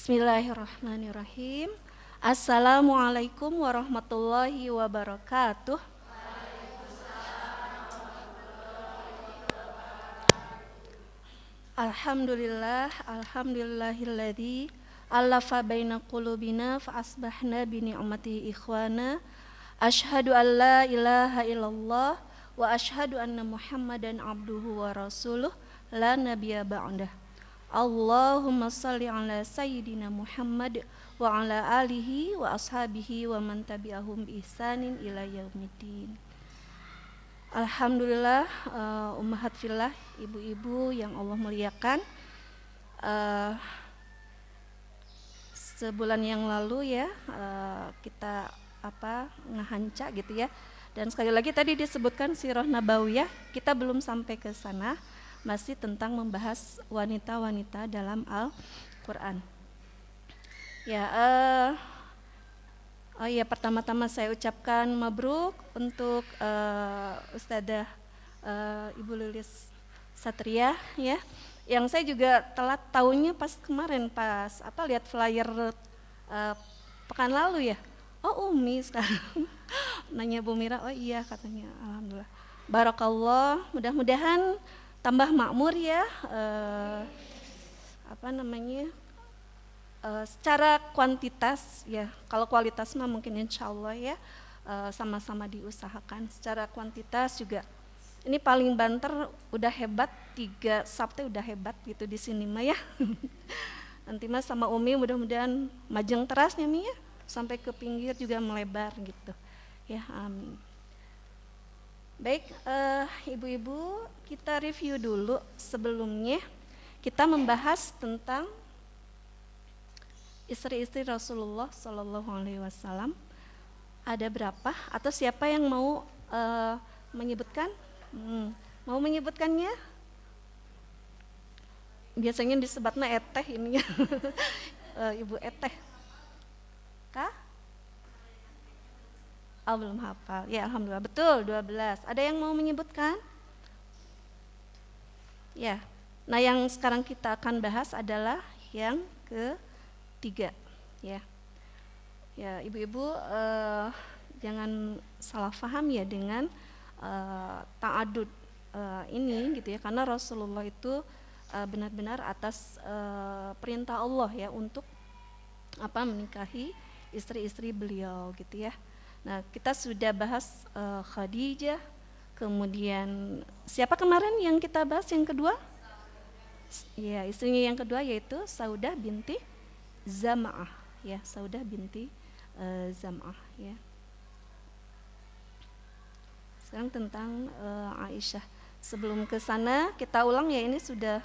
Bismillahirrahmanirrahim. Assalamualaikum warahmatullahi wabarakatuh. Alhamdulillahilladzi alafa baina qulubina fa asbahna bi ni'matihi ikhwana. Asyhadu an la ilaha illallah wa asyhadu anna Muhammadan abduhu wa rasuluh la nabiyya ba'dah. Allahumma salli ala sayyidina Muhammad wa ala alihi wa ashabihi wa man tabi'ahum bi ihsanin ila yaumiddin. Alhamdulillah, ummahat fillah, ibu-ibu yang Allah muliakan. Sebulan yang lalu ya, kita ngehanca gitu ya. Dan sekali lagi tadi disebutkan sirah nabawiyah, kita belum sampai ke sana. Masih tentang membahas wanita-wanita dalam Al-Quran. Pertama-tama saya ucapkan mabruk untuk Ustadzah Ibu Lilis Satria ya. Yang saya juga telat tahunya pas kemarin lihat flyer pekan lalu ya. Oh Umi sekarang nanya Bu Mira, oh iya katanya, alhamdulillah. Barakallah, mudah-mudahan tambah makmur ya, secara kuantitas ya, kalau kualitas mah mungkin insya Allah ya, sama-sama diusahakan. Secara kuantitas juga, ini paling banter udah hebat, 3 Sabtu udah hebat gitu di sini mah ya. Nanti mah sama Umi mudah-mudahan majeng terasnya Mi ya, sampai ke pinggir juga melebar gitu ya, amin. Baik, ibu-ibu, kita review dulu. Sebelumnya kita membahas tentang istri-istri Rasulullah Shallallahu Alaihi Wasallam. Ada berapa? Atau siapa yang mau menyebutkan? Mau menyebutkannya? Biasanya disebatnya eteh ini ya. Ibu eteh. Kah? Oh, belum hafal. Ya, alhamdulillah. Betul, 12. Ada yang mau menyebutkan? Ya. Nah, yang sekarang kita akan bahas adalah yang ketiga, ya. Ya, ibu-ibu jangan salah paham ya dengan ta'adud ini gitu ya, karena Rasulullah itu benar-benar atas perintah Allah ya untuk menikahi istri-istri beliau gitu ya. Nah, kita sudah bahas Khadijah, kemudian siapa kemarin yang kita bahas yang kedua? Ya, istrinya yang kedua yaitu Saudah binti Zam'ah ya, Saudah binti Zam'ah ya. Sekarang tentang Aisyah. Sebelum ke sana kita ulang ya, ini sudah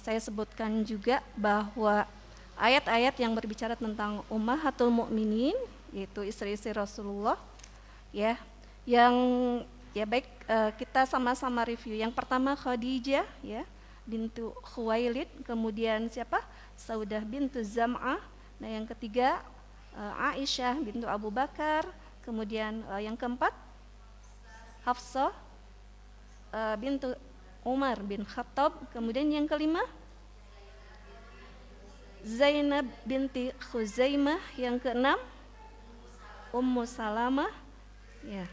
saya sebutkan juga bahwa ayat-ayat yang berbicara tentang ummahatul mukminin, yaitu istri-istri Rasulullah ya, yang ya baik, kita sama-sama review. Yang pertama Khadijah ya bintu Khuwailid, kemudian siapa? Saudah bintu Zam'ah. Nah, yang ketiga Aisyah bintu Abu Bakar, kemudian yang keempat Hafsah bintu Umar bin Khattab, kemudian yang kelima Zainab binti Khuzaimah, yang keenam Ummu Salamah ya.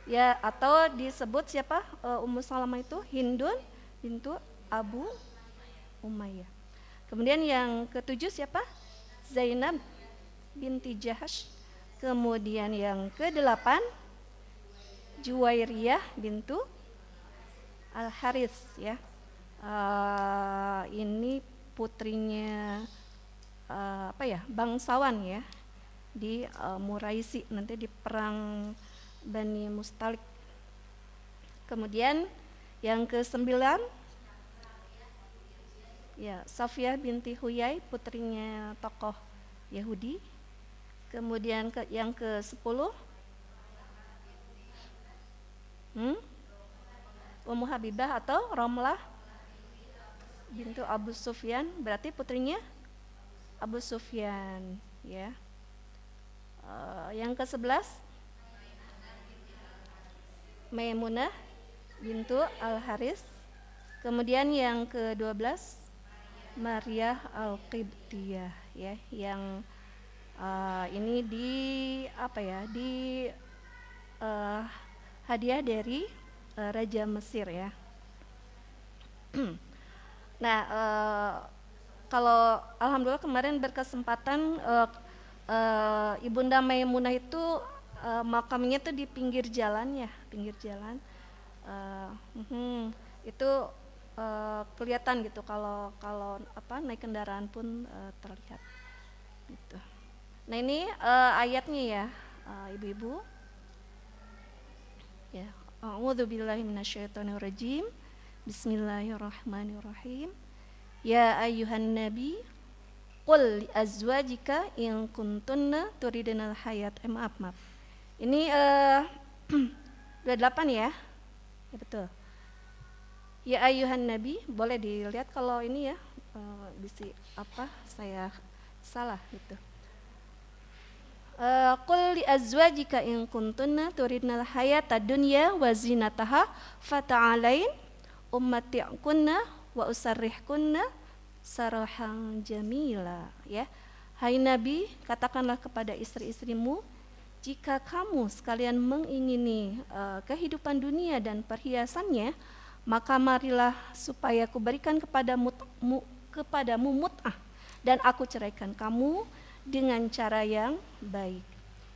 Ya, atau disebut siapa? Ummu Salamah itu Hindun bintu Abu Umayyah. Kemudian yang ketujuh siapa? Zainab binti Jahash. Kemudian yang kedelapan Juwairiyah bintu Al-Harits ya. Ini putrinya bangsawan ya di Muraisi, nanti di perang Bani Mustalik. Kemudian yang ke-9 ya Safiyah binti Huyai, putrinya tokoh Yahudi. Kemudian yang ke-10 Ummu Habibah atau Romlah bintu Abu Sufyan, berarti putrinya Abu Sufyan ya. Yang ke-11 Maimunah bintu Al-Haris. Kemudian yang ke-12 Maria Al-Qibtiyah ya, yang ini di apa ya, di uh, hadiah dari Raja Mesir ya. Nah, kalau alhamdulillah kemarin berkesempatan Ibunda Maimunah itu makamnya tuh di pinggir jalan ya, pinggir jalan. Itu kelihatan gitu kalau kalau apa naik kendaraan pun terlihat gitu. Nah ini ayatnya ya ibu-ibu ya. A'udzubillahi minasyaitonirrajim. Bismillahirrahmanirrahim. Ya ayyuhan nabi qul li azwajika in kuntunna turidunal hayat. Maaf. Ini udah 8 ya. Ya betul. Ya ayyuhan nabi, boleh dilihat kalau ini ya bisi apa saya salah gitu. Qul li azwajika in kuntunna turidnal hayata dunya wa zinataha fata'alain ummati'kunna wa usarrihkunna sarahan jamila ya. Hai Nabi, katakanlah kepada istri-istrimu, jika kamu sekalian mengingini kehidupan dunia dan perhiasannya, maka marilah supaya kuberikan kepadamu mut'ah dan aku ceraikan kamu dengan cara yang baik.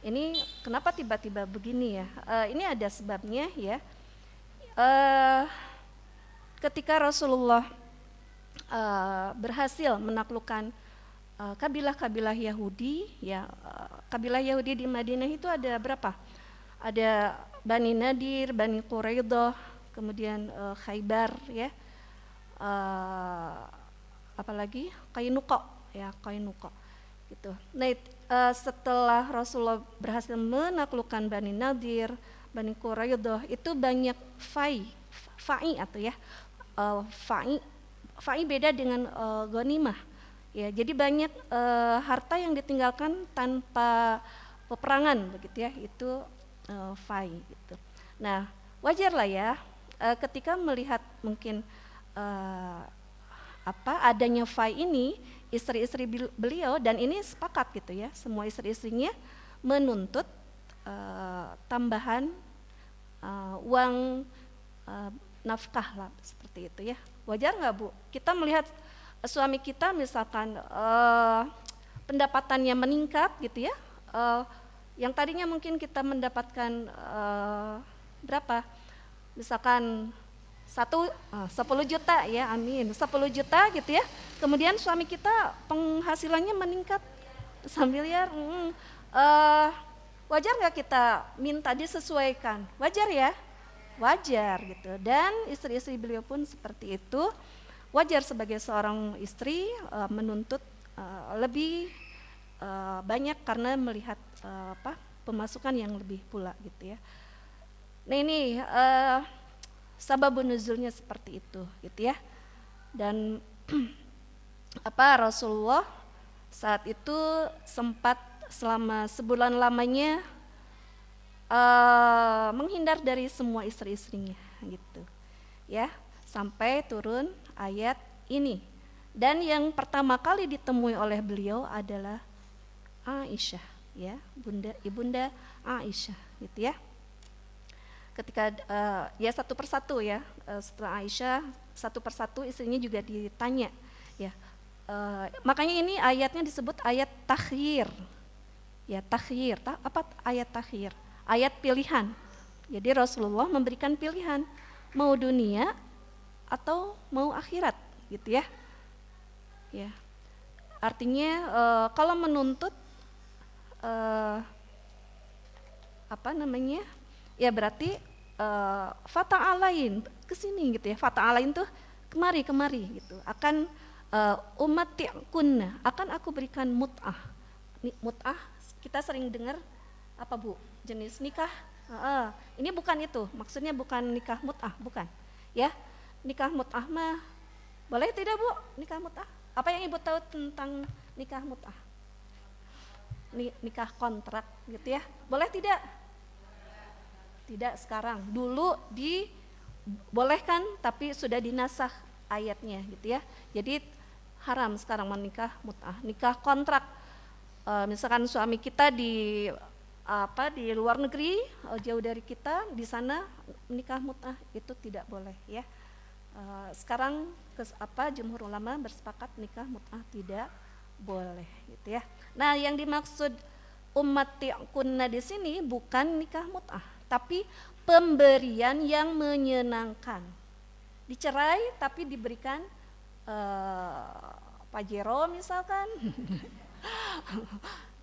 Ini kenapa tiba-tiba begini ya? Ini ada sebabnya ya. Ketika Rasulullah berhasil menaklukkan kabilah-kabilah Yahudi, ya kabilah Yahudi di Madinah itu ada berapa? Ada Bani Nadir, Bani Quraidah, kemudian Khaybar, ya, apalagi Qainuqa, ya Qainuqa. Gitu. Nah, setelah Rasulullah berhasil menaklukkan Bani Nadir, Bani Quraidah, itu banyak fa'i atau ya fa'i beda dengan ghanimah. Ya, jadi banyak harta yang ditinggalkan tanpa peperangan, begitu ya, itu fa'i. Gitu. Nah, wajarlah ya, ketika melihat mungkin adanya fa'i ini. Istri-istri beliau dan ini sepakat gitu ya, semua istri-istrinya menuntut tambahan uang nafkah lah seperti itu ya. Wajar nggak Bu? Kita melihat suami kita misalkan pendapatannya meningkat gitu ya, yang tadinya mungkin kita mendapatkan berapa? Misalkan 10 juta ya, amin, 10 juta gitu ya. Kemudian suami kita penghasilannya meningkat 1 miliar. Wajar nggak kita minta disesuaikan? Wajar ya? Wajar gitu. Dan istri-istri beliau pun seperti itu. Wajar sebagai seorang istri menuntut lebih banyak karena melihat pemasukan yang lebih pula gitu ya. Nah ini sababun nuzulnya seperti itu gitu ya. Dan Rasulullah saat itu sempat selama sebulan lamanya menghindar dari semua istri-istrinya gitu ya, sampai turun ayat ini. Dan yang pertama kali ditemui oleh beliau adalah Aisyah ya, ibunda Aisyah gitu ya. Ketika ya satu persatu ya, setelah Aisyah satu persatu istrinya juga ditanya ya. Makanya ini ayatnya disebut ayat takhir ya. Takhir, apa ayat takhir? Ayat pilihan. Jadi Rasulullah memberikan pilihan, mau dunia atau mau akhirat gitu ya. Ya, artinya kalau menuntut ya berarti fata'alain kesini gitu ya. Fata'alain tuh kemari gitu. Akan ummati'kunna, akan aku berikan mut'ah. Mut'ah kita sering dengar apa Bu? Jenis nikah. Ini bukan itu. Maksudnya bukan nikah mut'ah, bukan. Ya. Nikah mut'ah mah boleh tidak Bu? Nikah mut'ah. Apa yang Ibu tahu tentang nikah mut'ah? Nikah kontrak gitu ya. Boleh tidak? Tidak sekarang. Dulu dibolehkan tapi sudah dinasakh ayatnya gitu ya. Jadi haram sekarang menikah mut'ah, nikah kontrak. Misalkan suami kita di luar negeri, jauh dari kita, di sana nikah mut'ah itu tidak boleh ya. Sekarang jumhur ulama bersepakat nikah mut'ah tidak boleh gitu ya. Nah, yang dimaksud ummatikunna di sini bukan nikah mut'ah, tapi pemberian yang menyenangkan. Dicerai tapi diberikan pajero misalkan.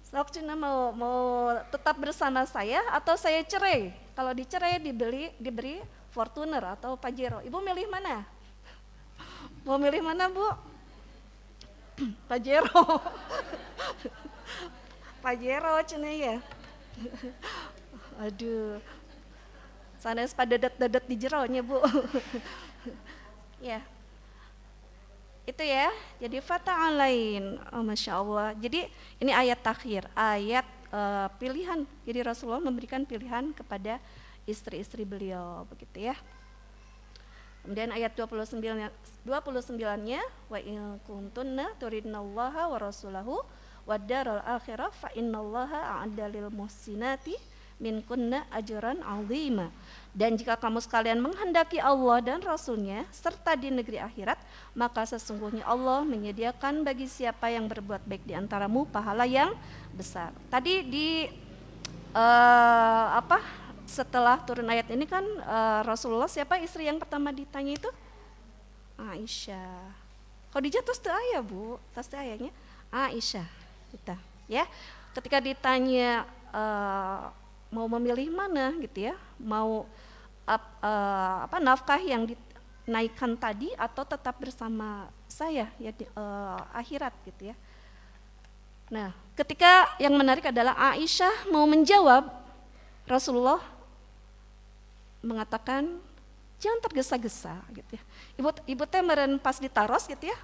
Sok Cina mau tetap bersama saya atau saya cerai. Kalau dicerai diberi Fortuner atau Pajero. Ibu milih mana? Mau milih mana, Bu? Pajero. Pajero Cina ya. Aduh. Sanes padedet-dedet di jeronya, Bu. Ya. Itu ya, jadi fata'alain, Masya Allah. Jadi ini ayat takhir, ayat pilihan. Jadi Rasulullah memberikan pilihan kepada istri-istri beliau, begitu ya. Kemudian ayat 29-nya, wa in kuntunna turidnallaha wa rasulahu wad daral akhirah fa innallaha a'adda lil muhsinati minkunna ajran 'azima. Dan jika kamu sekalian menghendaki Allah dan Rasulnya serta di negeri akhirat, maka sesungguhnya Allah menyediakan bagi siapa yang berbuat baik di antaramu pahala yang besar. Tadi setelah turun ayat ini kan Rasulullah, siapa istri yang pertama ditanya itu? Aisyah. Khadijah terus teu aya, Bu. Tas teu ayanya Aisyah kita ya. Ketika ditanya mau memilih mana gitu ya, mau nafkah yang dinaikkan tadi atau tetap bersama saya ya di akhirat gitu ya. Nah, ketika yang menarik adalah Aisyah mau menjawab, Rasulullah mengatakan jangan tergesa-gesa gitu ya. Ibu teh meren pas ditaros gitu ya,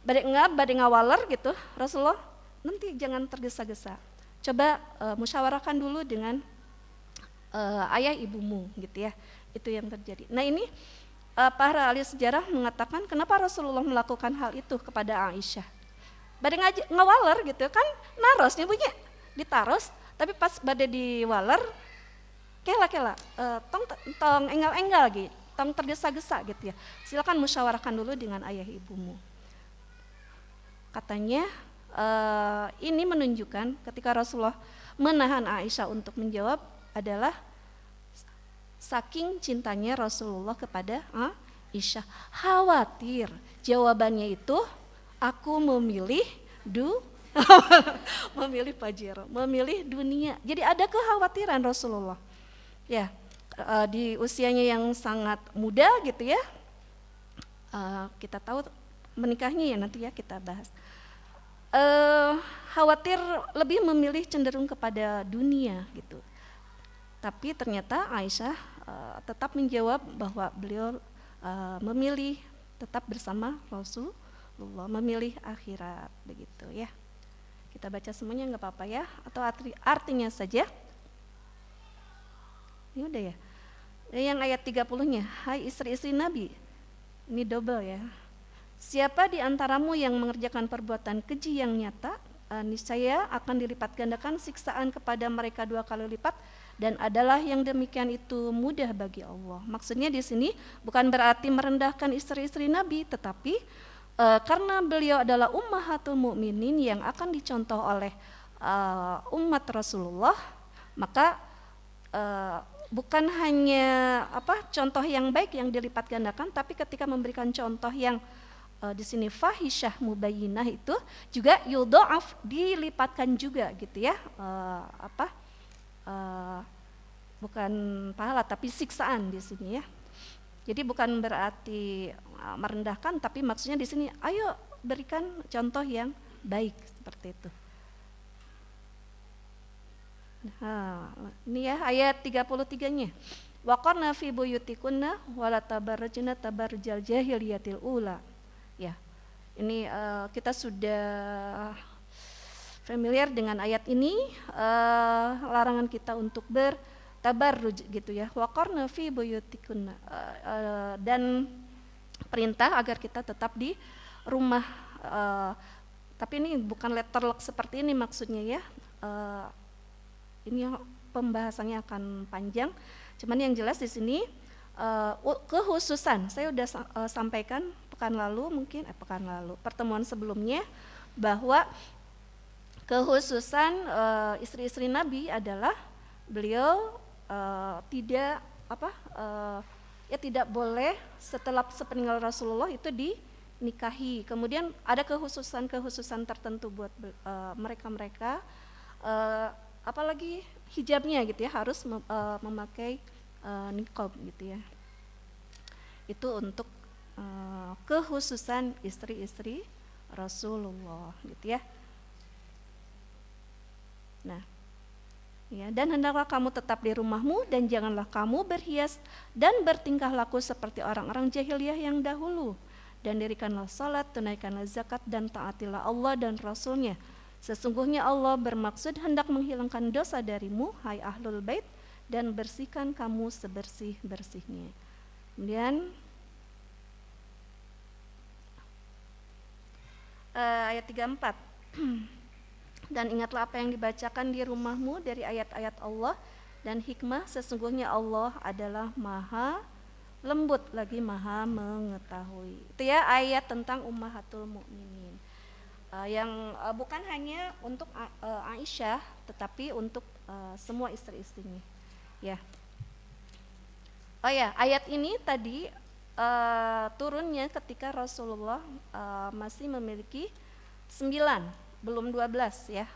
bade ngawaler gitu. Rasulullah nanti jangan tergesa-gesa. Coba musyawarahkan dulu dengan ayah ibumu gitu ya. Itu yang terjadi. Nah, ini para ahli sejarah mengatakan kenapa Rasulullah melakukan hal itu kepada Aisyah. Bade ngawaler gitu kan, naros nyebutnya ditaros, tapi pas bade diwaler kela tong enggal-enggal gitu, tong tergesa-gesa gitu ya. Silakan musyawarahkan dulu dengan ayah ibumu. Katanya ini menunjukkan ketika Rasulullah menahan Aisyah untuk menjawab adalah saking cintanya Rasulullah kepada Aisyah, khawatir jawabannya itu aku memilih memilih Pajero, memilih dunia. Jadi ada kekhawatiran Rasulullah ya, di usianya yang sangat muda gitu ya. Kita tahu menikahnya ya, nanti ya kita bahas. Khawatir lebih memilih cenderung kepada dunia gitu. Tapi ternyata Aisyah tetap menjawab bahwa beliau memilih tetap bersama Rasulullah, memilih akhirat begitu ya. Kita baca semuanya nggak apa-apa ya, atau artinya saja. Ini udah ya. Yang ayat 30-nya, hai istri-istri Nabi. Ini double ya. Siapa di antaramu yang mengerjakan perbuatan keji yang nyata, niscaya akan dilipat gandakan siksaan kepada mereka 2 kali lipat, dan adalah yang demikian itu mudah bagi Allah. Maksudnya di sini bukan berarti merendahkan istri-istri Nabi, tetapi karena beliau adalah ummahatul mukminin yang akan dicontoh oleh umat Rasulullah, maka bukan hanya contoh yang baik yang dilipat gandakan, tapi ketika memberikan contoh yang di sini fahisyah mubayyinah itu juga yudha'af, dilipatkan juga gitu ya. Bukan pahala tapi siksaan di sini ya. Jadi bukan berarti merendahkan, tapi maksudnya di sini ayo berikan contoh yang baik seperti itu. Nah, ini ya ayat 33-nya. Waqarna fi buyutikunna wala tabarrajna tabarrujal jahiliyatil ula. Ya. Ini kita sudah familiar dengan ayat ini, larangan kita untuk bertabarruj gitu ya. Waqarna fi buyutikunna, dan perintah agar kita tetap di rumah Tapi ini bukan letter luck seperti ini maksudnya ya. Ini pembahasannya akan panjang. Cuman yang jelas di sini kekhususan saya udah sampaikan pertemuan sebelumnya bahwa kekhususan istri-istri Nabi adalah beliau tidak boleh setelah sepeninggal Rasulullah itu dinikahi. Kemudian ada kekhususan tertentu buat mereka-mereka, apalagi hijabnya gitu ya, harus memakai niqab gitu ya. Itu untuk kekhususan istri-istri Rasulullah gitu ya. Nah, ya, dan hendaklah kamu tetap di rumahmu dan janganlah kamu berhias dan bertingkah laku seperti orang-orang jahiliyah yang dahulu. Dan dirikanlah salat, tunaikanlah zakat dan taatilah Allah dan Rasulnya. Sesungguhnya Allah bermaksud hendak menghilangkan dosa darimu, hai ahlul bait, dan bersihkan kamu sebersih-bersihnya. Kemudian ayat 34. Dan ingatlah apa yang dibacakan di rumahmu dari ayat-ayat Allah dan hikmah, sesungguhnya Allah adalah maha lembut lagi maha mengetahui. Itu ya ayat tentang ummahatul mukminin, yang bukan hanya untuk Aisyah tetapi untuk semua istri-istrinya ya. Oh ya, ayat ini tadi turunnya ketika Rasulullah masih memiliki 9, belum 12 ya,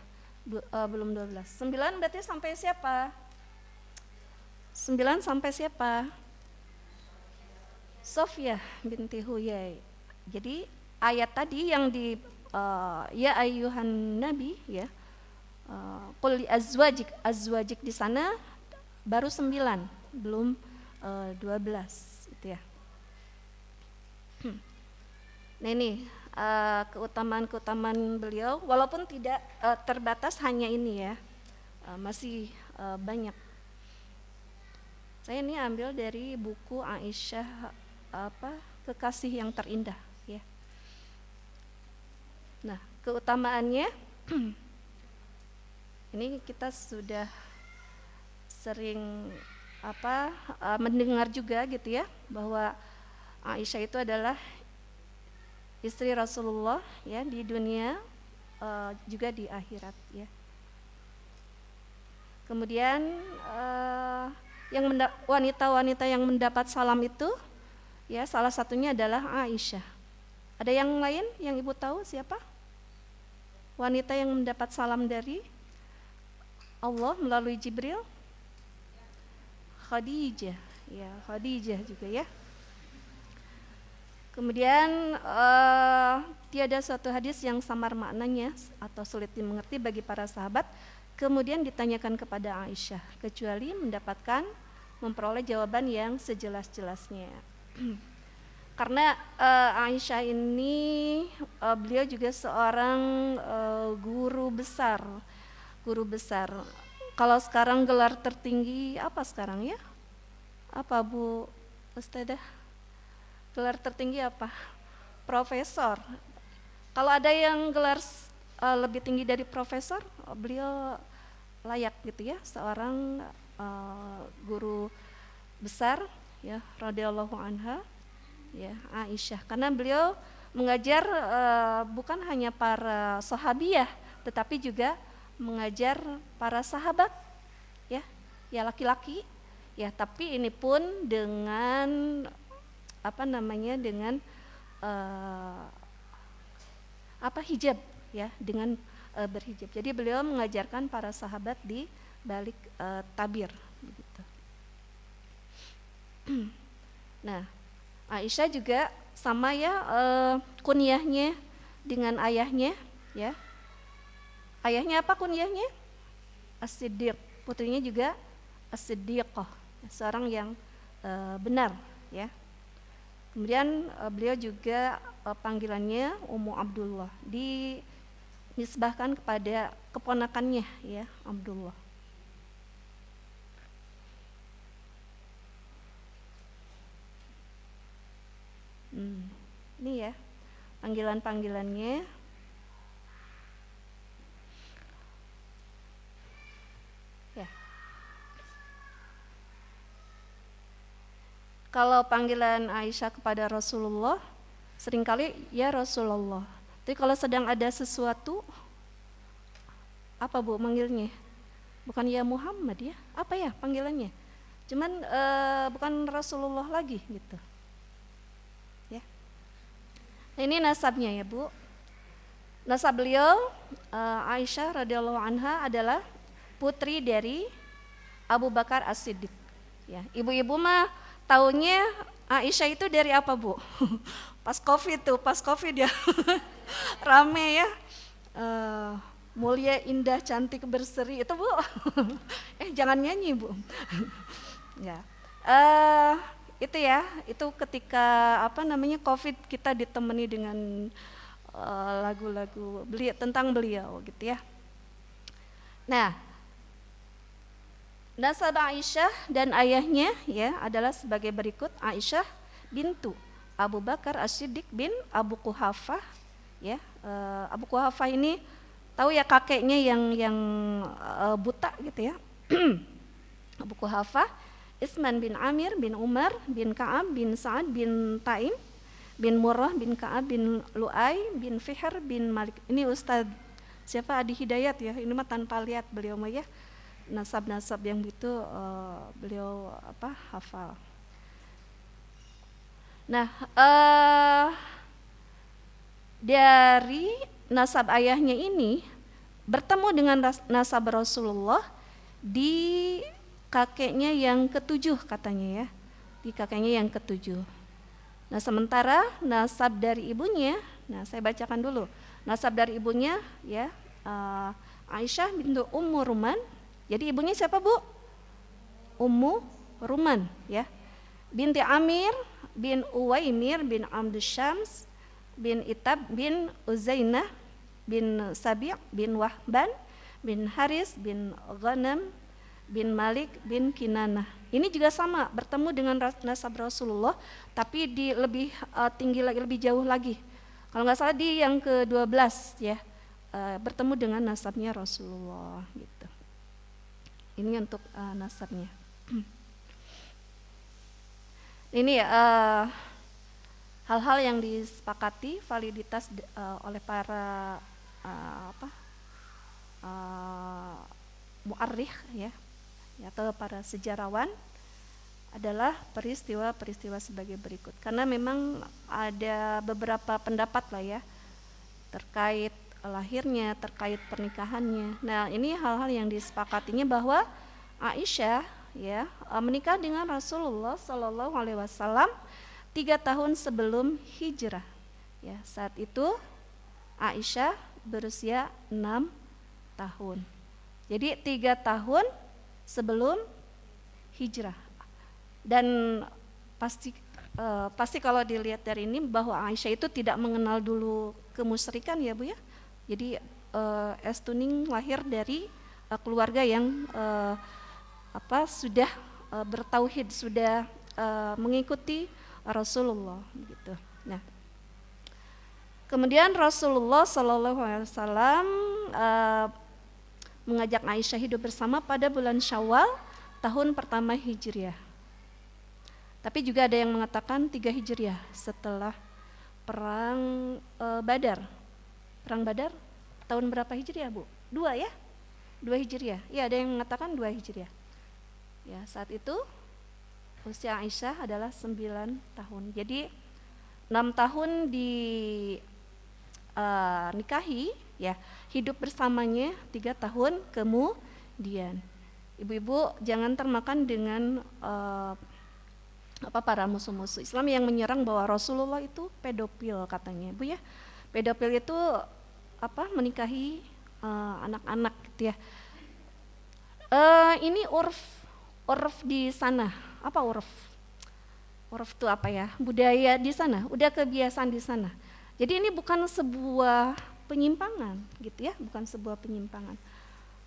belum 12. 9 berarti sampai siapa? 9 sampai siapa? Sofiyah binti Huyai. Jadi ayat tadi yang di ya ayyuhan nabi ya, qul li azwajik di sana baru 9, belum 12 itu ya. Nah ini keutamaan beliau, walaupun tidak terbatas hanya ini ya, masih banyak. Saya ini ambil dari buku Aisyah, Kekasih yang Terindah ya. Nah keutamaannya ini kita sudah sering mendengar juga gitu ya, bahwa Aisyah itu adalah istri Rasulullah ya, di dunia juga di akhirat ya. Kemudian wanita-wanita yang mendapat salam itu ya, salah satunya adalah Aisyah. Ada yang lain yang ibu tahu siapa wanita yang mendapat salam dari Allah melalui Jibril? Khadijah ya, Khadijah juga ya. Kemudian tiada suatu hadis yang samar maknanya atau sulit dimengerti bagi para sahabat kemudian ditanyakan kepada Aisyah kecuali memperoleh jawaban yang sejelas-jelasnya. Karena Aisyah ini beliau juga seorang guru besar. Kalau sekarang gelar tertinggi apa sekarang ya? Apa Bu Ustadzah? Gelar tertinggi apa? Profesor. Kalau ada yang gelar lebih tinggi dari profesor, beliau layak gitu ya, seorang guru besar ya, radhiyallahu anha ya, Aisyah. Karena beliau mengajar bukan hanya para sahabiyah tetapi juga mengajar para sahabat ya laki-laki ya, tapi ini pun dengan dengan hijab ya, dengan berhijab. Jadi beliau mengajarkan para sahabat di balik tabir begitu. Nah, Aisyah juga sama ya, kunyahnya dengan ayahnya ya. Ayahnya apa kunyahnya? As-Siddiq. Putrinya juga As-Siddiqah, seorang yang benar ya. Kemudian beliau juga panggilannya Ummu Abdullah, dinisbahkan kepada keponakannya ya, Abdullah. Ini ya, panggilan-panggilannya. Ya. Kalau panggilan Aisyah kepada Rasulullah seringkali ya Rasulullah. Tapi kalau sedang ada sesuatu, apa Bu manggilnya? Bukan ya Muhammad ya, apa ya panggilannya? Cuman bukan Rasulullah lagi gitu. Ya. Ini nasabnya ya Bu. Nasab beliau Aisyah radhiyallahu anha adalah putri dari Abu Bakar As-Siddiq. Ya, ibu-ibu mah taunya Aisyah itu dari apa Bu? Pas Covid ya. Rame ya. Mulia, indah, cantik, berseri itu Bu. Jangan nyanyi Bu. Ya, itu ya, itu ketika Covid kita ditemani dengan lagu-lagu tentang beliau gitu ya. Nah, nasab Aisyah dan ayahnya ya adalah sebagai berikut. Aisyah bintu Abu Bakar As-Siddiq bin Abu Quhafah ya. Abu Quhafah ini tahu ya kakeknya yang buta gitu ya. Abu Quhafah Isman bin Amir bin Umar bin Ka'ab bin Sa'ad bin Taim bin Murrah bin Ka'ab bin Lu'ay bin Fihr bin Malik. Ini Ustadz siapa Adi Hidayat ya, ini mah tanpa lihat beliau mah ya. Nasab-nasab yang itu beliau hafal. Nah, dari nasab ayahnya ini bertemu dengan nasab Rasulullah di kakeknya yang ketujuh katanya ya, di kakeknya yang ketujuh. Nah sementara nasab dari ibunya, nah saya bacakan dulu. Nasab dari ibunya ya Aisyah bintu Ummu Ruman. Jadi ibunya siapa Bu? Ummu Ruman ya. Binti Amir bin Uwaimir bin Abdus Syams bin Itab bin Uzainah bin Sabi' bin Wahban bin Haris bin Ghanam bin Malik bin Kinanah. Ini juga sama, bertemu dengan nasab Rasulullah, tapi di lebih tinggi lagi, lebih jauh lagi. Kalau nggak salah di yang ke-12 ya, bertemu dengan nasabnya Rasulullah gitu. Ini untuk nasabnya. Ini hal-hal yang disepakati validitas oleh para mu'arrikh ya, atau para sejarawan adalah peristiwa-peristiwa sebagai berikut. Karena memang ada beberapa pendapat lah ya terkait lahirnya, terkait pernikahannya. Nah ini hal-hal yang disepakatinya bahwa Aisyah ya menikah dengan Rasulullah Shallallahu Alaihi Wasallam 3 tahun sebelum hijrah. Ya saat itu Aisyah berusia 6 tahun. Jadi 3 tahun sebelum hijrah. Dan pasti kalau dilihat dari ini bahwa Aisyah itu tidak mengenal dulu kemusyrikan ya Bu ya. Jadi Estuning lahir dari keluarga yang sudah bertauhid, sudah mengikuti Rasulullah gitu. Nah, kemudian Rasulullah Shallallahu Alaihi Wasallam mengajak Aisyah hidup bersama pada bulan Syawal tahun pertama Hijriah. Tapi juga ada yang mengatakan 3 Hijriah setelah perang Badar. Perang Badar tahun berapa Hijriah Bu? 2 ya? 2 Hijriah. Ya ada yang mengatakan 2 Hijriah. Ya saat itu usia Aisyah adalah 9 tahun. Jadi 6 tahun di nikahi ya, hidup bersamanya 3 tahun kemudian. Ibu-ibu jangan termakan dengan para musuh-musuh Islam yang menyerang bahwa Rasulullah itu pedofil katanya Bu ya. Pedofil itu menikahi anak-anak gitu ya. Ini urf di sana. Apa urf? Urf itu apa ya? Budaya di sana, udah kebiasaan di sana. Jadi ini bukan sebuah penyimpangan gitu ya, bukan sebuah penyimpangan.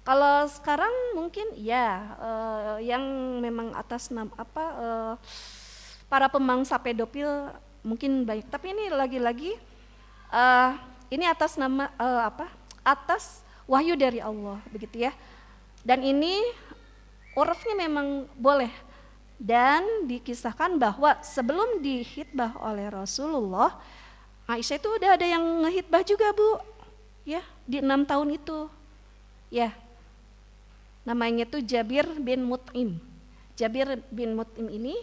Kalau sekarang mungkin ya yang memang atas para pemangsa pedofil mungkin baik, tapi ini lagi-lagi Ini atas nama atas wahyu dari Allah, begitu ya. Dan ini urufnya memang boleh. Dan dikisahkan bahwa sebelum dihitbah oleh Rasulullah, Aisyah itu udah ada yang ngehitbah juga, Bu. Ya, di 6 tahun itu. Ya. Namanya tuh Jabir bin Mut'im. Jabir bin Mut'im ini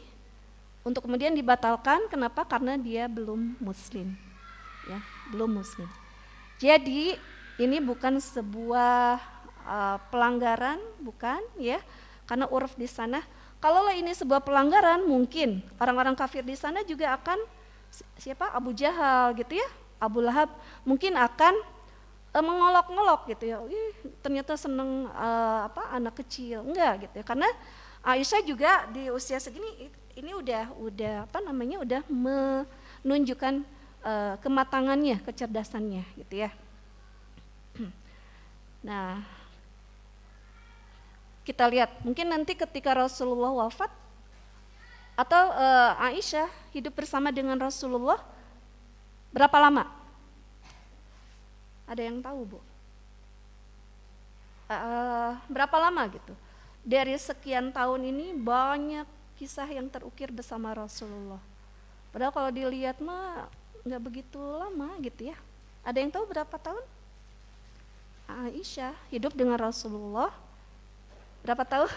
untuk kemudian dibatalkan, kenapa? Karena dia belum muslim. Ya, belum muslim. Jadi ini bukan sebuah pelanggaran, bukan ya. Karena uruf di sana, kalau ini sebuah pelanggaran, mungkin orang-orang kafir di sana juga akan siapa? Abu Jahal gitu ya, Abu Lahab mungkin akan mengolok-ngolok gitu ya. Ternyata seneng anak kecil, enggak gitu ya. Karena Aisyah juga di usia segini ini udah udah menunjukkan kematangannya, kecerdasannya gitu ya. Nah, kita lihat mungkin nanti ketika Rasulullah wafat atau Aisyah hidup bersama dengan Rasulullah berapa lama? Ada yang tahu, Bu? Berapa lama gitu? Dari sekian tahun ini banyak kisah yang terukir bersama Rasulullah. Padahal kalau dilihat mah nggak begitu lama gitu ya. Ada yang tahu berapa tahun? Aisyah hidup dengan Rasulullah berapa tahun?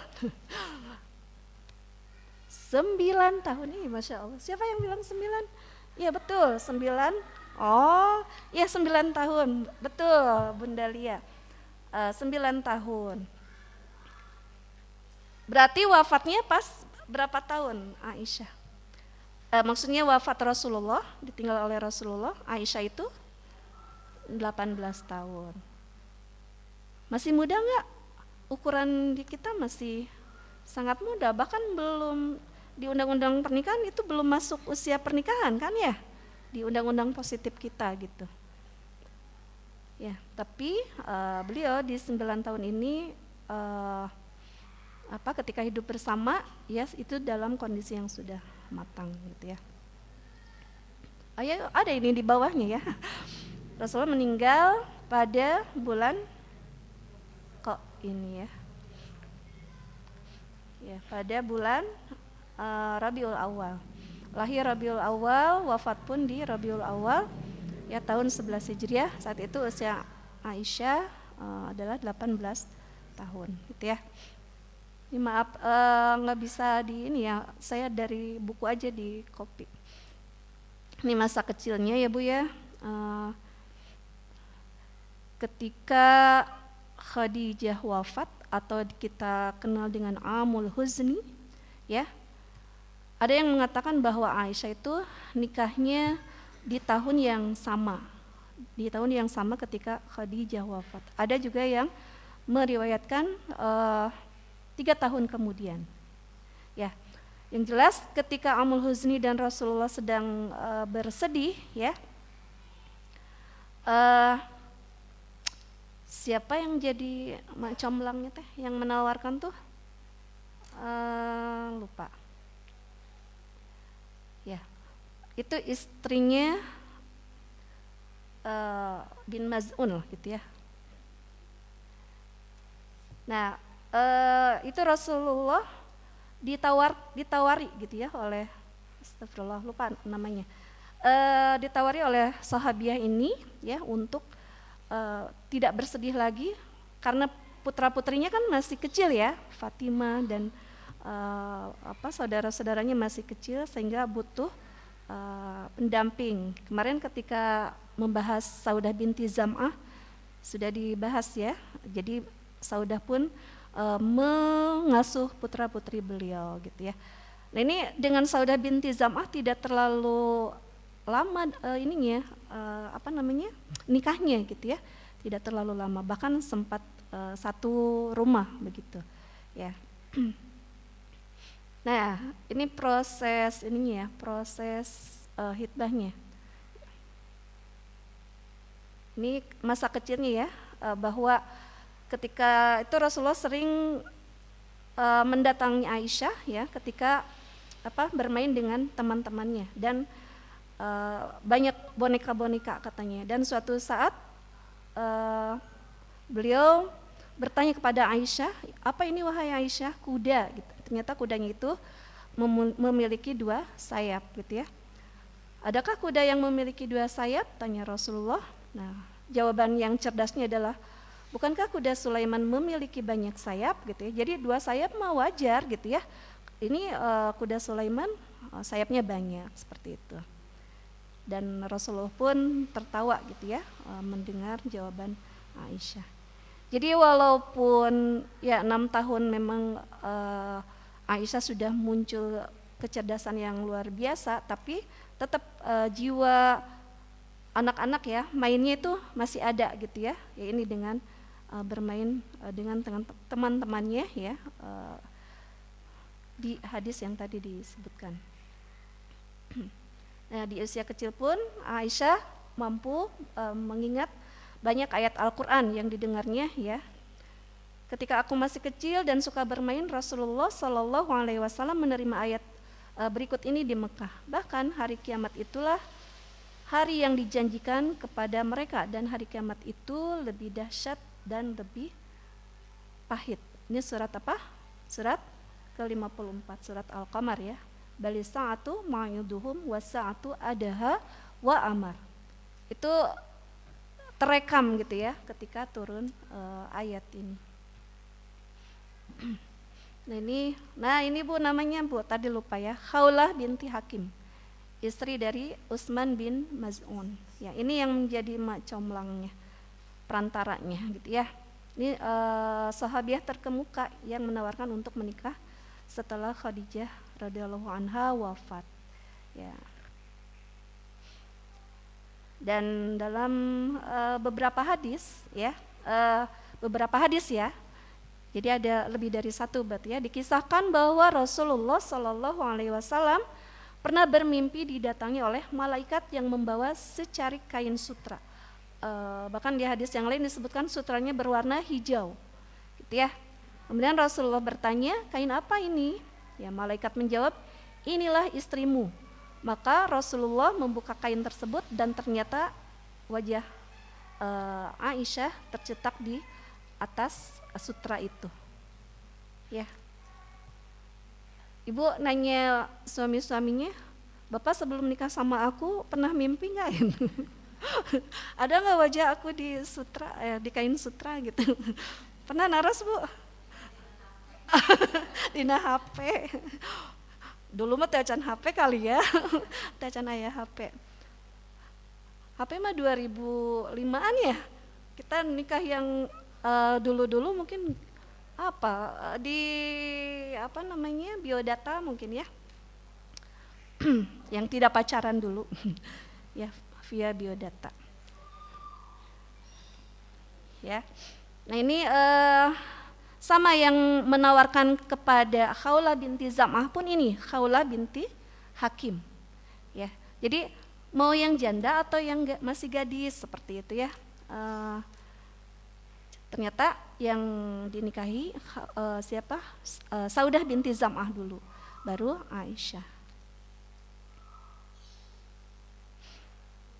9 tahun nih, Masya Allah. Siapa yang bilang 9? Iya betul, 9. Oh, ya 9 tahun. Betul, Bunda Lia. 9 tahun. Berarti wafatnya pas berapa tahun Aisyah? Maksudnya wafat Rasulullah, ditinggal oleh Rasulullah, Aisyah itu 18 tahun. Masih muda enggak? Ukuran di kita masih sangat muda, bahkan belum di undang-undang pernikahan itu belum masuk usia pernikahan kan ya, di undang-undang positif kita gitu. Ya, tapi beliau di 9 tahun ini ketika hidup bersama ya itu dalam kondisi yang sudah matang gitu ya. Ada ini di bawahnya ya. Rasulullah meninggal pada bulan ini ya. Ya, pada bulan Rabiul Awal. Lahir Rabiul Awal, wafat pun di Rabiul Awal ya tahun 11 Hijriah. Saat itu usia Aisyah adalah 18 tahun gitu ya. Ini maaf nggak bisa di ini ya, saya dari buku aja di copy. Ini masa kecilnya ya Bu ya. Ketika Khadijah wafat atau kita kenal dengan Amul Huzni ya. Ada yang mengatakan bahwa Aisyah itu nikahnya di tahun yang sama. Di tahun yang sama ketika Khadijah wafat. Ada juga yang meriwayatkan 3 tahun kemudian. Ya. Yang jelas ketika Amul Huzni dan Rasulullah sedang bersedih ya. Siapa yang jadi comblangnya teh yang menawarkan tuh lupa ya, itu istrinya bin Maz'un gitu ya. Nah itu Rasulullah ditawari gitu ya oleh astagfirullah lupa namanya, ditawari oleh sahabiah ini ya untuk tidak bersedih lagi karena putra-putrinya kan masih kecil ya, Fatimah dan saudara-saudaranya masih kecil sehingga butuh pendamping. Kemarin ketika membahas Saudah binti Zam'ah sudah dibahas ya. Jadi Saudah pun mengasuh putra-putri beliau gitu ya. Nah ini dengan Saudah binti Zam'ah tidak terlalu lama nikahnya gitu ya, tidak terlalu lama, bahkan sempat satu rumah begitu ya. Nah ini proses hitbahnya. Ini masa kecilnya ya, bahwa ketika itu Rasulullah sering mendatangi Aisyah ya ketika bermain dengan teman-temannya dan banyak boneka-boneka katanya. Dan suatu saat beliau bertanya kepada Aisyah, apa ini wahai Aisyah? Kuda gitu. Ternyata kudanya itu memiliki 2 sayap gitu ya. Adakah kuda yang memiliki 2 sayap? Tanya Rasulullah. Nah, jawaban yang cerdasnya adalah, bukankah kuda Sulaiman memiliki banyak sayap gitu ya. Jadi 2 sayap mah wajar gitu ya. Ini kuda Sulaiman sayapnya banyak seperti itu. Dan Rasulullah pun tertawa gitu ya mendengar jawaban Aisyah. Jadi walaupun ya 6 tahun memang Aisyah sudah muncul kecerdasan yang luar biasa, tapi tetap jiwa anak-anak ya mainnya itu masih ada gitu ya. Ya ini dengan bermain dengan teman-temannya ya di hadis yang tadi disebutkan. Nah, di usia kecil pun Aisyah mampu mengingat banyak ayat Al-Quran yang didengarnya ya. Ketika aku masih kecil dan suka bermain, Rasulullah Shallallahu Alaihi Wasallam menerima ayat berikut ini di Mekah. Bahkan hari kiamat itulah hari yang dijanjikan kepada mereka, dan hari kiamat itu lebih dahsyat dan lebih pahit. Ini surat apa? Surat ke-54, surat Al-Qamar ya. Bali sa'atu ma'yuduhum wa sa'atu adaha wa amar. Itu terekam gitu ya ketika turun ayat ini. Nah ini Bu namanya Bu, tadi lupa ya, Khawlah binti Hakim, istri dari Utsman bin Maz'un. Ya, ini yang menjadi comblangnya, perantaranya gitu ya. Ini sahabiah terkemuka yang menawarkan untuk menikah setelah Khadijah radhiyallahu anha wafat. Ya. Dan dalam beberapa hadis ya, jadi ada lebih dari satu berarti ya, dikisahkan bahwa Rasulullah Shallallahu Alaihi Wasallam pernah bermimpi didatangi oleh malaikat yang membawa secarik kain sutra. Bahkan di hadis yang lain disebutkan sutranya berwarna hijau, gitu ya. Kemudian Rasulullah bertanya, kain apa ini? Ya, malaikat menjawab, inilah istrimu. Maka Rasulullah membuka kain tersebut dan ternyata wajah Aisyah tercetak di atas sutra itu. Ya. Ibu nanya suami-suaminya, Bapak sebelum nikah sama aku pernah mimpi nggak? Ada nggak wajah aku di sutra, di kain sutra gitu? Pernah naras Bu? Dina HP. Dulu mah teacan HP kali ya. Teacan ayah HP. HP mah 2005-an ya. Kita nikah yang dulu-dulu mungkin di biodata mungkin ya. Yang tidak pacaran dulu. Ya, via biodata. Ya. Nah, ini sama yang menawarkan kepada Khawlah binti Zam'ah pun ini Khawlah binti Hakim. Ya. Jadi mau yang janda atau yang masih gadis seperti itu ya. Ternyata yang dinikahi siapa? Saudah binti Zam'ah dulu, baru Aisyah.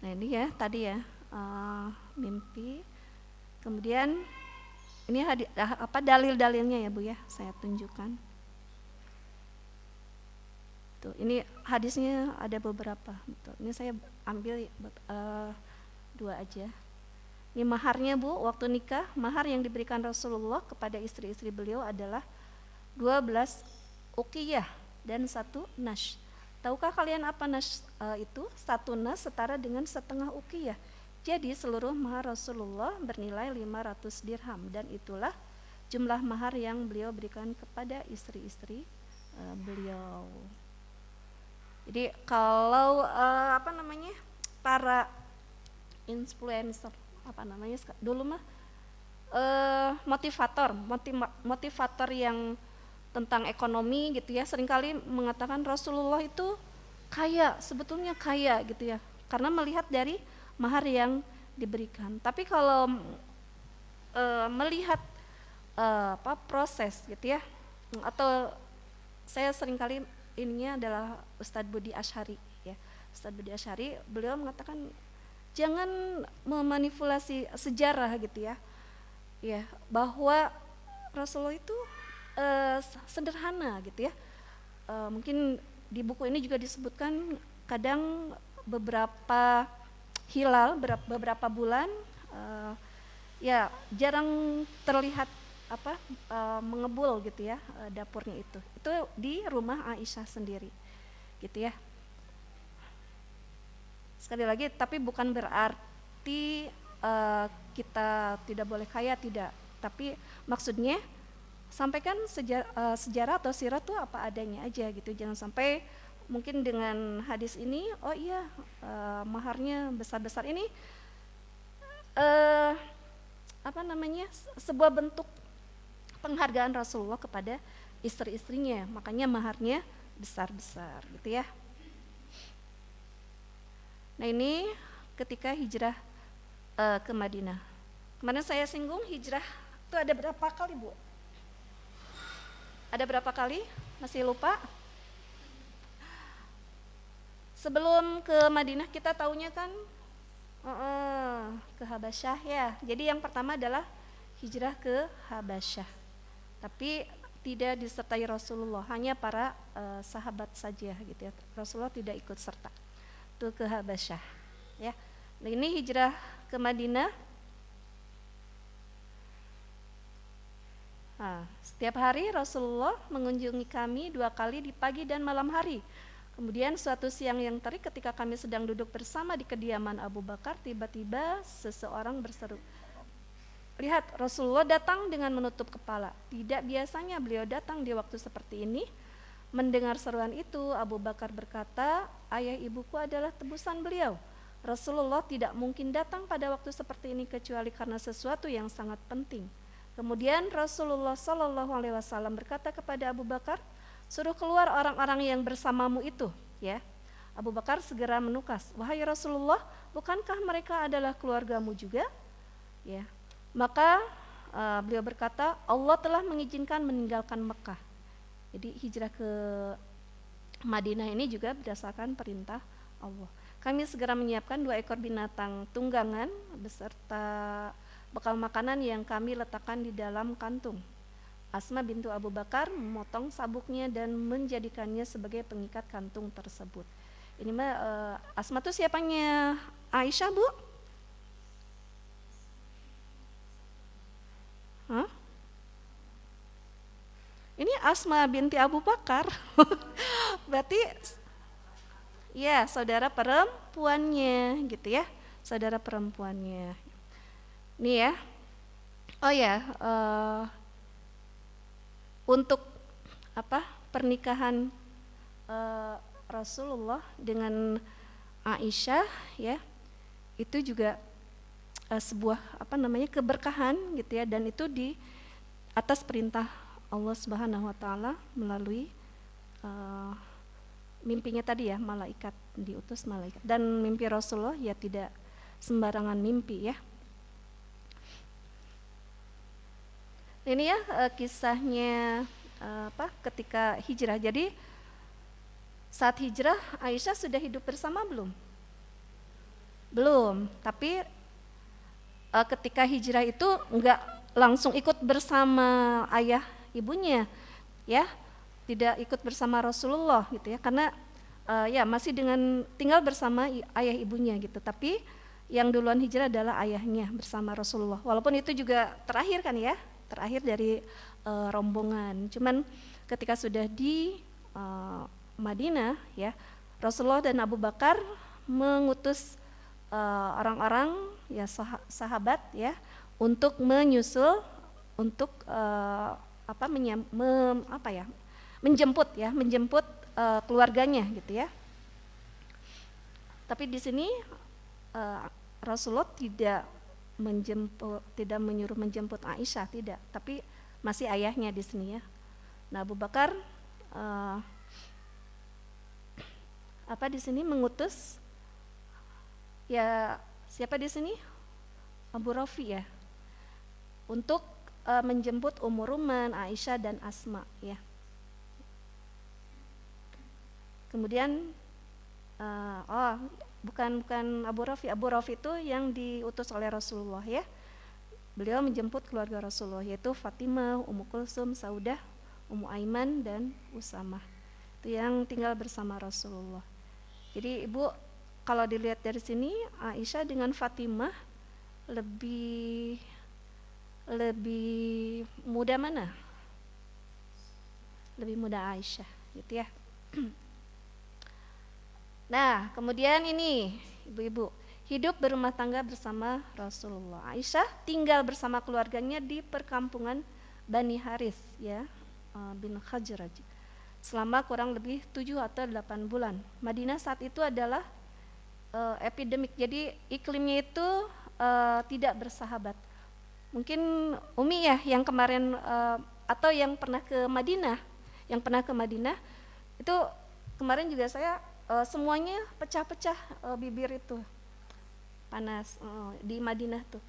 Nah ini ya tadi ya mimpi. Kemudian ini dalil-dalilnya ya Bu ya, saya tunjukkan. Tuh, ini hadisnya ada beberapa. Tuh, ini saya ambil 2 aja. Ini maharnya Bu, waktu nikah, mahar yang diberikan Rasulullah kepada istri-istri beliau adalah 12 uqiyah dan 1 nash. Tahukah kalian apa nash itu? 1 nash setara dengan setengah uqiyah. Jadi seluruh mahar Rasulullah bernilai 500 dirham, dan itulah jumlah mahar yang beliau berikan kepada istri-istri beliau. Jadi kalau para influencer dulu mah motivator yang tentang ekonomi gitu ya, seringkali mengatakan Rasulullah itu kaya, sebetulnya kaya gitu ya, karena melihat dari mahar yang diberikan. Tapi kalau melihat proses gitu ya, atau saya seringkali ininya adalah Ustadz Budi Asyhari ya, Ustadz Budi Asy'ari, beliau mengatakan jangan memanipulasi sejarah gitu ya. Ya, bahwa Rasulullah itu sederhana gitu ya. Mungkin di buku ini juga disebutkan kadang beberapa hilal, beberapa bulan ya jarang terlihat mengebul gitu ya dapurnya itu di rumah Aisyah sendiri gitu ya. Sekali lagi, tapi bukan berarti kita tidak boleh kaya, tidak, tapi maksudnya sampaikan sejarah atau sirah tuh apa adanya aja gitu. Jangan sampai mungkin dengan hadis ini, oh iya maharnya besar-besar ini sebuah bentuk penghargaan Rasulullah kepada istri-istrinya, makanya maharnya besar-besar gitu ya. Nah ini ketika hijrah ke Madinah. Kemarin saya singgung hijrah itu ada berapa kali, Bu? Ada berapa kali? Masih lupa? Sebelum ke Madinah kita taunya kan ke Habasyah ya. Jadi yang pertama adalah hijrah ke Habasyah. Tapi tidak disertai Rasulullah, hanya para sahabat saja gitu ya. Rasulullah tidak ikut serta. Itu ke Habasyah ya. Nah, ini hijrah ke Madinah. Nah, setiap hari Rasulullah mengunjungi kami 2 kali di pagi dan malam hari. Kemudian suatu siang yang terik ketika kami sedang duduk bersama di kediaman Abu Bakar, tiba-tiba seseorang berseru, lihat, Rasulullah datang dengan menutup kepala. Tidak biasanya beliau datang di waktu seperti ini. Mendengar seruan itu, Abu Bakar berkata, ayah ibuku adalah tebusan beliau. Rasulullah tidak mungkin datang pada waktu seperti ini kecuali karena sesuatu yang sangat penting. Kemudian Rasulullah SAW berkata kepada Abu Bakar, suruh keluar orang-orang yang bersamamu itu, ya. Abu Bakar segera menukas, wahai Rasulullah, bukankah mereka adalah keluargamu juga? Ya. Maka beliau berkata, Allah telah mengizinkan meninggalkan Mekah. Jadi hijrah ke Madinah ini juga berdasarkan perintah Allah. Kami segera menyiapkan 2 ekor binatang tunggangan beserta bekal makanan yang kami letakkan di dalam kantung. Asma bintu Abu Bakar memotong sabuknya dan menjadikannya sebagai pengikat kantung tersebut. Ini mah Asma tuh siapanya Aisyah, Bu? Hah? Ini Asma binti Abu Bakar. Berarti ya saudara perempuannya gitu ya. Saudara perempuannya. Nih ya. Oh ya, untuk pernikahan Rasulullah dengan Aisyah ya, itu juga sebuah keberkahan gitu ya, dan itu di atas perintah Allah Subhanahu wa taala melalui mimpinya tadi ya, malaikat, diutus malaikat. Dan mimpi Rasulullah ya tidak sembarangan mimpi ya. Ini ya kisahnya ketika hijrah. Jadi saat hijrah Aisyah sudah hidup bersama belum? Belum. Tapi ketika hijrah itu enggak langsung ikut bersama ayah ibunya, ya, tidak ikut bersama Rasulullah gitu ya, karena ya masih dengan tinggal bersama ayah ibunya gitu. Tapi yang duluan hijrah adalah ayahnya bersama Rasulullah. Walaupun itu juga terakhir kan ya, terakhir dari rombongan. Cuman ketika sudah di Madinah ya, Rasulullah dan Abu Bakar mengutus orang-orang ya sahabat ya untuk menyusul, untuk menjemput keluarganya gitu ya. Tapi di sini Rasulullah tidak menyuruh menjemput Aisyah, tidak, tapi masih ayahnya di sini ya. Nah, Abu Bakar di sini mengutus ya, siapa di sini? Abu Rafi ya, untuk menjemput Ummu Ruman, Aisyah dan Asma ya. Kemudian Bukan Abu Rafi. Abu Rafi itu yang diutus oleh Rasulullah ya. Beliau menjemput keluarga Rasulullah, yaitu Fatimah, Ummu Kulsum, Saudah, Ummu Aiman, dan Usamah. Itu yang tinggal bersama Rasulullah. Jadi Ibu, kalau dilihat dari sini, Aisyah dengan Fatimah lebih muda mana? Lebih muda Aisyah, gitu ya. Nah, kemudian ini ibu-ibu, hidup berumah tangga bersama Rasulullah. Aisyah tinggal bersama keluarganya di perkampungan Bani Haris ya, bin Khazraj selama kurang lebih 7 atau 8 bulan. Madinah saat itu adalah epidemik, jadi iklimnya itu tidak bersahabat. Mungkin Umi ya yang kemarin atau yang pernah ke Madinah, itu kemarin juga saya semuanya pecah-pecah bibir itu panas di Madinah tuh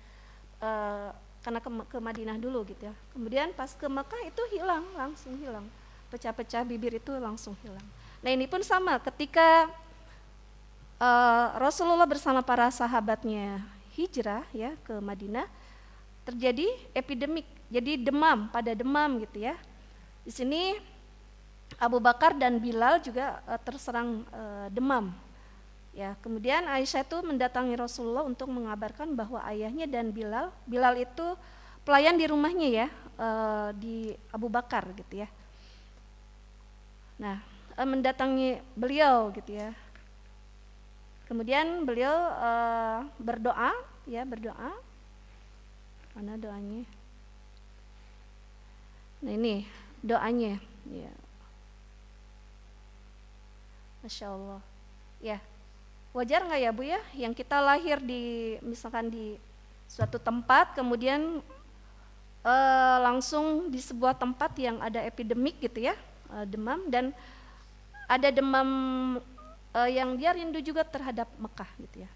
karena ke Madinah dulu gitu ya. Kemudian pas ke Mekah itu langsung hilang, pecah-pecah bibir itu langsung hilang. Nah ini pun sama ketika Rasulullah bersama para sahabatnya hijrah ya ke Madinah, terjadi epidemik, jadi demam gitu ya. Di sini Abu Bakar dan Bilal juga terserang demam. Ya, kemudian Aisyah itu mendatangi Rasulullah untuk mengabarkan bahwa ayahnya dan Bilal itu pelayan di rumahnya ya, di Abu Bakar gitu ya. Nah, mendatangi beliau gitu ya. Kemudian beliau berdoa. Mana doanya? Nah ini doanya, ya. Masya Allah. Ya, wajar nggak ya Bu ya, yang kita lahir misalkan di suatu tempat, kemudian langsung di sebuah tempat yang ada epidemik gitu ya, demam, dan ada demam yang dia rindu juga terhadap Mekah gitu ya.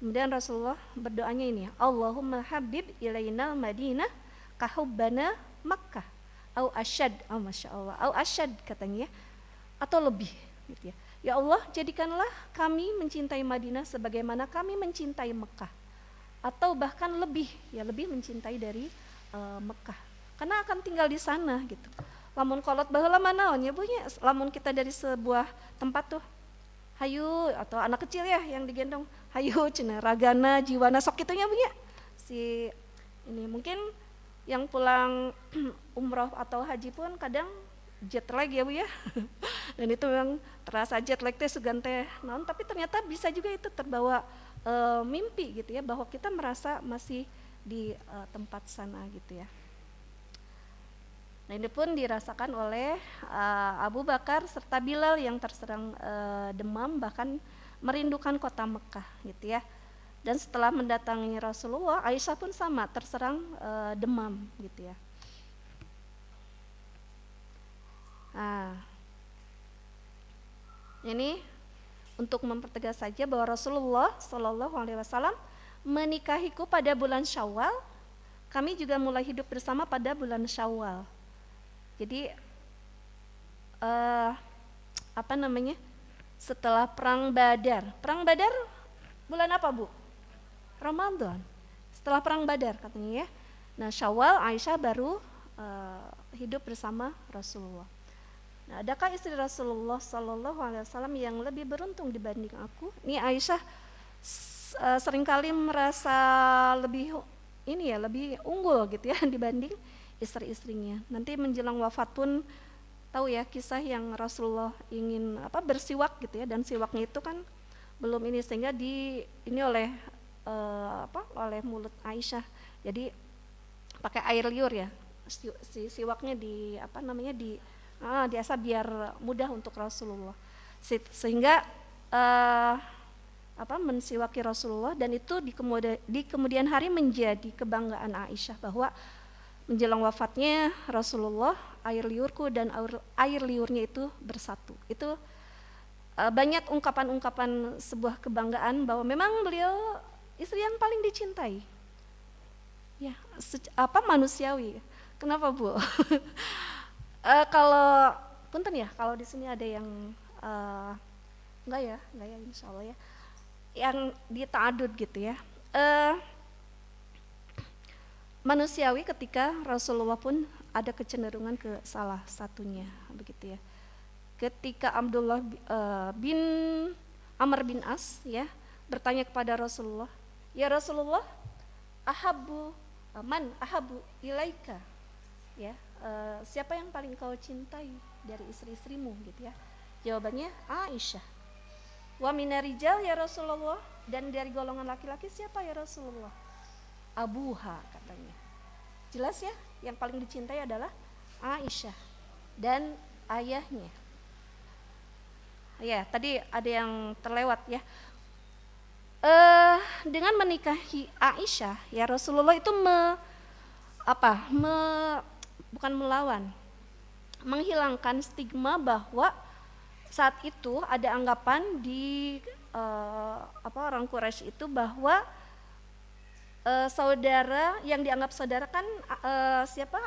Kemudian Rasulullah berdoanya ini, Allahumma habib ilaina Madinah kahubbana Makkah au asyad, Masya Allah, au asyad katanya ya, atau lebih gitu ya. Ya Allah, jadikanlah kami mencintai Madinah sebagaimana kami mencintai Mekah, atau bahkan lebih mencintai dari Mekah, karena akan tinggal di sana gitu. Lamun kolot baheula manaonnya Bu nya, lamun kita dari sebuah tempat tuh hayu, atau anak kecil ya yang digendong, hayu cenah ragana jiwana sok kitunya Bu nya. Si ini mungkin yang pulang umroh atau haji pun kadang jet lag ya Bu ya. Dan itu memang terasa jet lag teh sugan teh naon, tapi ternyata bisa juga itu terbawa mimpi gitu ya, bahwa kita merasa masih di tempat sana gitu ya. Nah ini pun dirasakan oleh Abu Bakar serta Bilal yang terserang demam, bahkan merindukan kota Mekah gitu ya. Dan setelah mendatangi Rasulullah, Aisyah pun sama terserang demam gitu ya. Nah, ini untuk mempertegas saja bahwa Rasulullah Shallallahu Alaihi Wasallam menikahiku pada bulan Syawal, kami juga mulai hidup bersama pada bulan Syawal. Jadi setelah perang Badar bulan apa Bu? Ramadan. Setelah perang Badar katanya ya. Nah Syawal Aisyah baru hidup bersama Rasulullah. Nah, adakah istri Rasulullah Sallallahu Alaihi Wasallam yang lebih beruntung dibanding aku? Ini Aisyah seringkali merasa lebih unggul gitu ya dibanding istri-istrinya. Nanti menjelang wafat pun tahu ya kisah yang Rasulullah ingin bersiwak gitu ya, dan siwaknya itu kan belum ini, sehingga ini oleh mulut Aisyah. Jadi pakai air liur ya. Si siwaknya diasah biar mudah untuk Rasulullah. Sehingga mensiwaki Rasulullah, dan itu di kemudian hari menjadi kebanggaan Aisyah bahwa menjelang wafatnya Rasulullah, air liurku dan air liurnya itu bersatu. Itu banyak ungkapan-ungkapan sebuah kebanggaan bahwa memang beliau istri yang paling dicintai. Ya, manusiawi. Kenapa Bu? Kalau punten ya, kalau di sini ada yang enggak ya insya Allah ya. Yang di ta'adud gitu ya. Manusiawi ketika Rasulullah pun ada kecenderungan ke salah satunya begitu ya. Ketika Abdullah bin Amr bin As ya bertanya kepada Rasulullah, ya Rasulullah, man ahabu ilaika, ya siapa yang paling kau cintai dari istri-istrimu gitu ya. Jawabannya Aisyah. Wa minarijal ya Rasulullah, dan dari golongan laki-laki siapa ya Rasulullah? Abuha katanya. Jelas ya, yang paling dicintai adalah Aisyah dan ayahnya. Ya, tadi ada yang terlewat ya. Dengan menikahi Aisyah, ya Rasulullah itu bukan melawan, menghilangkan stigma bahwa saat itu ada anggapan di orang Quraisy itu bahwa saudara yang dianggap saudara kan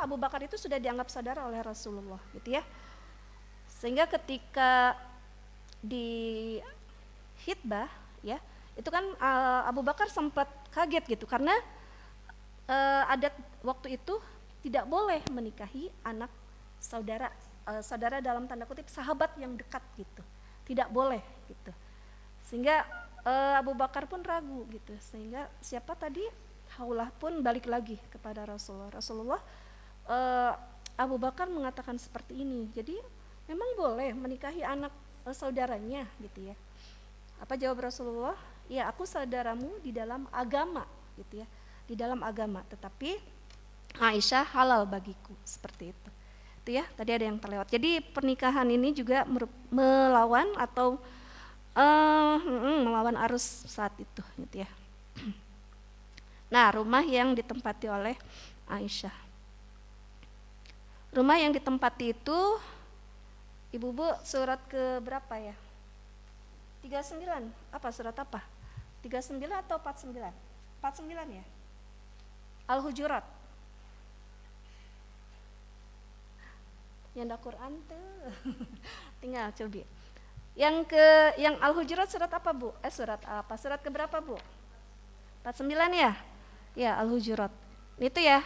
Abu Bakar itu sudah dianggap saudara oleh Rasulullah gitu ya. Sehingga ketika di khitbah ya, itu kan Abu Bakar sempat kaget gitu karena adat waktu itu tidak boleh menikahi anak saudara dalam tanda kutip sahabat yang dekat gitu, tidak boleh gitu. Sehingga Abu Bakar pun ragu gitu, sehingga siapa tadi Haulah pun balik lagi kepada Rasulullah. Abu Bakar mengatakan seperti ini, jadi memang boleh menikahi anak saudaranya gitu ya. Apa jawab Rasulullah? Ya, aku saudaramu di dalam agama gitu ya, di dalam agama, tetapi Aisyah halal bagiku, seperti itu. Itu ya, tadi ada yang terlewat. Jadi pernikahan ini juga melawan atau melawan arus saat itu gitu ya. Nah, rumah yang ditempati oleh Aisyah. Rumah yang ditempati itu Ibu-bu surat ke berapa ya? 39. Apa surat apa? 39 atau 49? 49 ya? Al-Hujurat. Yang ada Quran tuh. Tinggal coba. Yang Al-Hujurat surat apa, Bu? Surat apa? Surat ke berapa, Bu? 49 ya? Ya, Al-Hujurat. Itu ya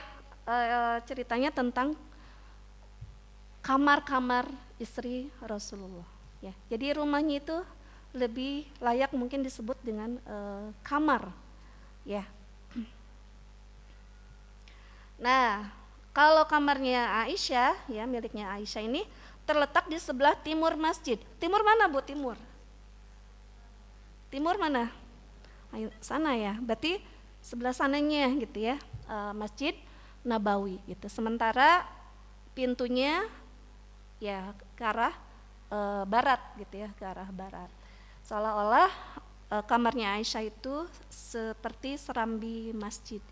ceritanya tentang kamar-kamar istri Rasulullah ya. Jadi rumahnya itu lebih layak mungkin disebut dengan kamar ya. Nah, kalau kamarnya Aisyah ya, miliknya Aisyah ini terletak di sebelah timur masjid. Timur mana, Bu? Timur mana? Sana ya. Berarti sebelah sananya gitu ya, Masjid Nabawi gitu. Sementara pintunya ya ke arah barat gitu ya, ke arah barat. Seolah-olah kamarnya Aisyah itu seperti serambi masjid.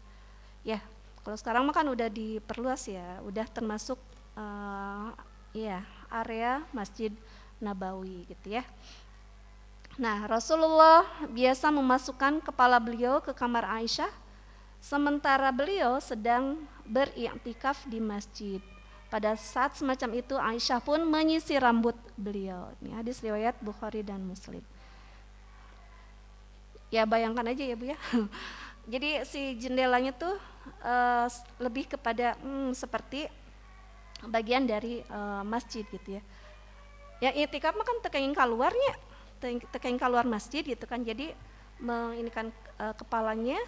Ya, kalau sekarang mah kan udah diperluas ya, udah termasuk area Masjid Nabawi gitu ya. Nah, Rasulullah biasa memasukkan kepala beliau ke kamar Aisyah sementara beliau sedang beriktikaf di masjid. Pada saat semacam itu Aisyah pun menyisir rambut beliau. Ini hadis riwayat Bukhari dan Muslim. Ya bayangkan aja ya Bu ya. Jadi si jendelanya tuh lebih kepada seperti bagian dari masjid gitu ya. Ya iktikaf mah kan tekain keluarnya, tekain keluar masjid gitu kan. Jadi menginikan kepalanya,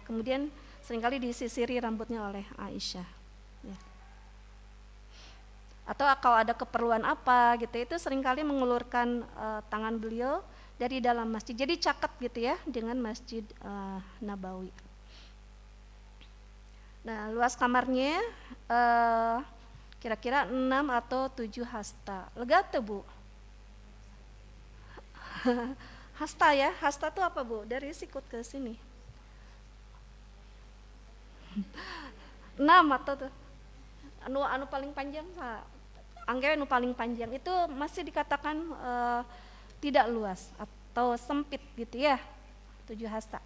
kemudian seringkali disisiri rambutnya oleh Aisyah. Ya. Atau kalau ada keperluan apa gitu, itu seringkali mengulurkan tangan beliau dari dalam masjid. Jadi caket gitu ya dengan Masjid Nabawi. Nah, luas kamarnya kira-kira 6 atau 7 hasta. Lega tuh, Bu? Hasta ya, hasta itu apa, Bu? Dari sikut ke sini. 6 atau tuh anu paling panjang Pak. Anggawe anu paling panjang itu masih dikatakan tidak luas atau sempit gitu ya, 7 hasta.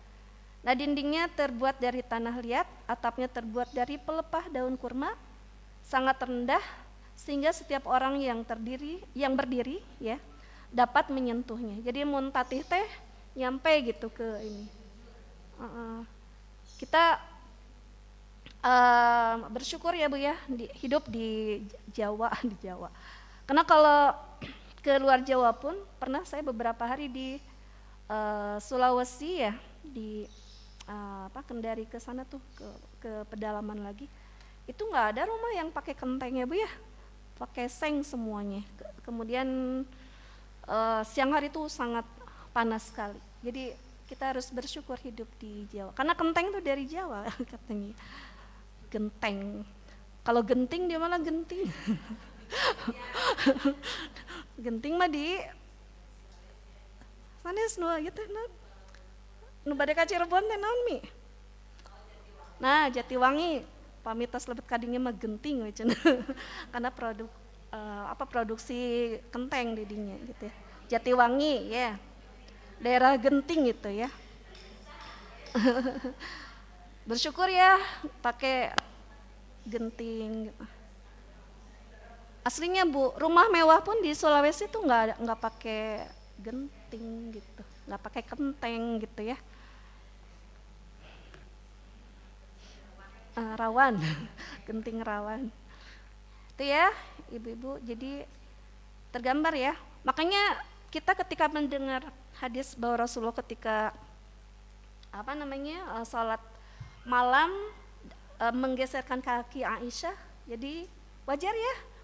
Nah, dindingnya terbuat dari tanah liat, atapnya terbuat dari pelepah daun kurma, sangat rendah sehingga setiap orang yang berdiri ya dapat menyentuhnya. Jadi muntatih teh nyampe gitu ke ini. Kita bersyukur ya Bu ya, hidup di Jawa di Jawa. Karena kalau ke luar Jawa pun pernah saya beberapa hari di Sulawesi ya, di Kendari ke sana tuh ke pedalaman lagi. Itu nggak ada rumah yang pakai kenteng ya Bu ya, pakai seng semuanya. Kemudian siang hari itu sangat panas sekali. Jadi kita harus bersyukur hidup di Jawa. Karena kenteng itu dari Jawa katanya. Genteng. Kalau genting dia malah genting. Genting mah di sanes nu gitu nu bade ka Cirebon teh naon mi? Nah, Jatiwangi pamitos lebet kadingnya mah genting we cenah. Karena produksi kenteng di dinya gitu ya. Jatiwangi ya. Daerah Genting gitu ya. Bersyukur ya pakai genting gitu. Aslinya Bu, rumah mewah pun di Sulawesi tuh nggak pakai genting gitu, nggak pakai kenteng gitu ya. Rawan, genting rawan. Itu ya, ibu-ibu. Jadi tergambar ya. Makanya kita ketika mendengar hadis bahwa Rasulullah ketika sholat malam menggeserkan kaki Aisyah, jadi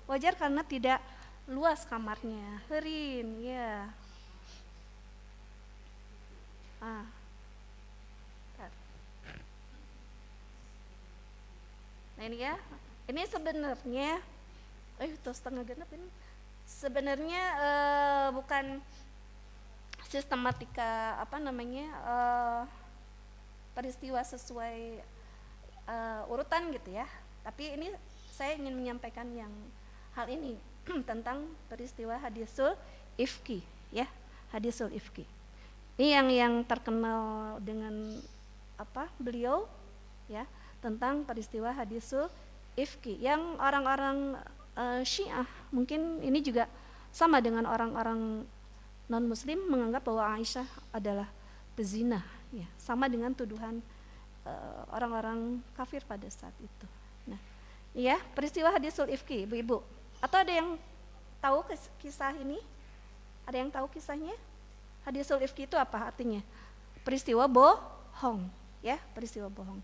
wajar karena tidak luas kamarnya, herin ya. Nah ini ya, ini sebenarnya, terus setengah genap ini sebenarnya bukan sistematika peristiwa sesuai urutan gitu ya. Tapi ini saya ingin menyampaikan yang hal ini tentang peristiwa hadisul ifki ya, hadisul ifki. Ini yang terkenal dengan beliau ya, tentang peristiwa hadisul ifki yang orang-orang Syiah mungkin ini juga sama dengan orang-orang non muslim menganggap bahwa Aisyah adalah pezina ya, sama dengan tuduhan orang-orang kafir pada saat itu. Nah, ya peristiwa hadisul ifki ibu-ibu, atau ada yang tahu kisah ini? Ada yang tahu kisahnya? Hadisul ifki itu apa artinya? Peristiwa bohong ya, peristiwa bohong.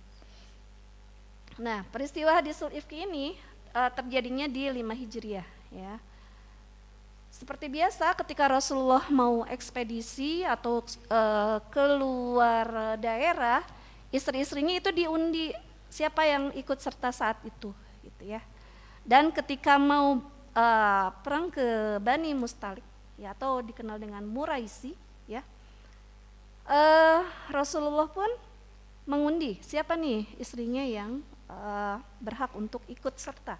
Nah, peristiwa hadisul ifki ini terjadinya di 5 Hijriah ya. Seperti biasa ketika Rasulullah mau ekspedisi atau keluar daerah, istri-istrinya itu diundi siapa yang ikut serta saat itu gitu ya. Dan ketika mau perang ke Bani Mustalik ya, atau dikenal dengan Muraisi ya, Rasulullah pun mengundi siapa nih istrinya yang berhak untuk ikut serta.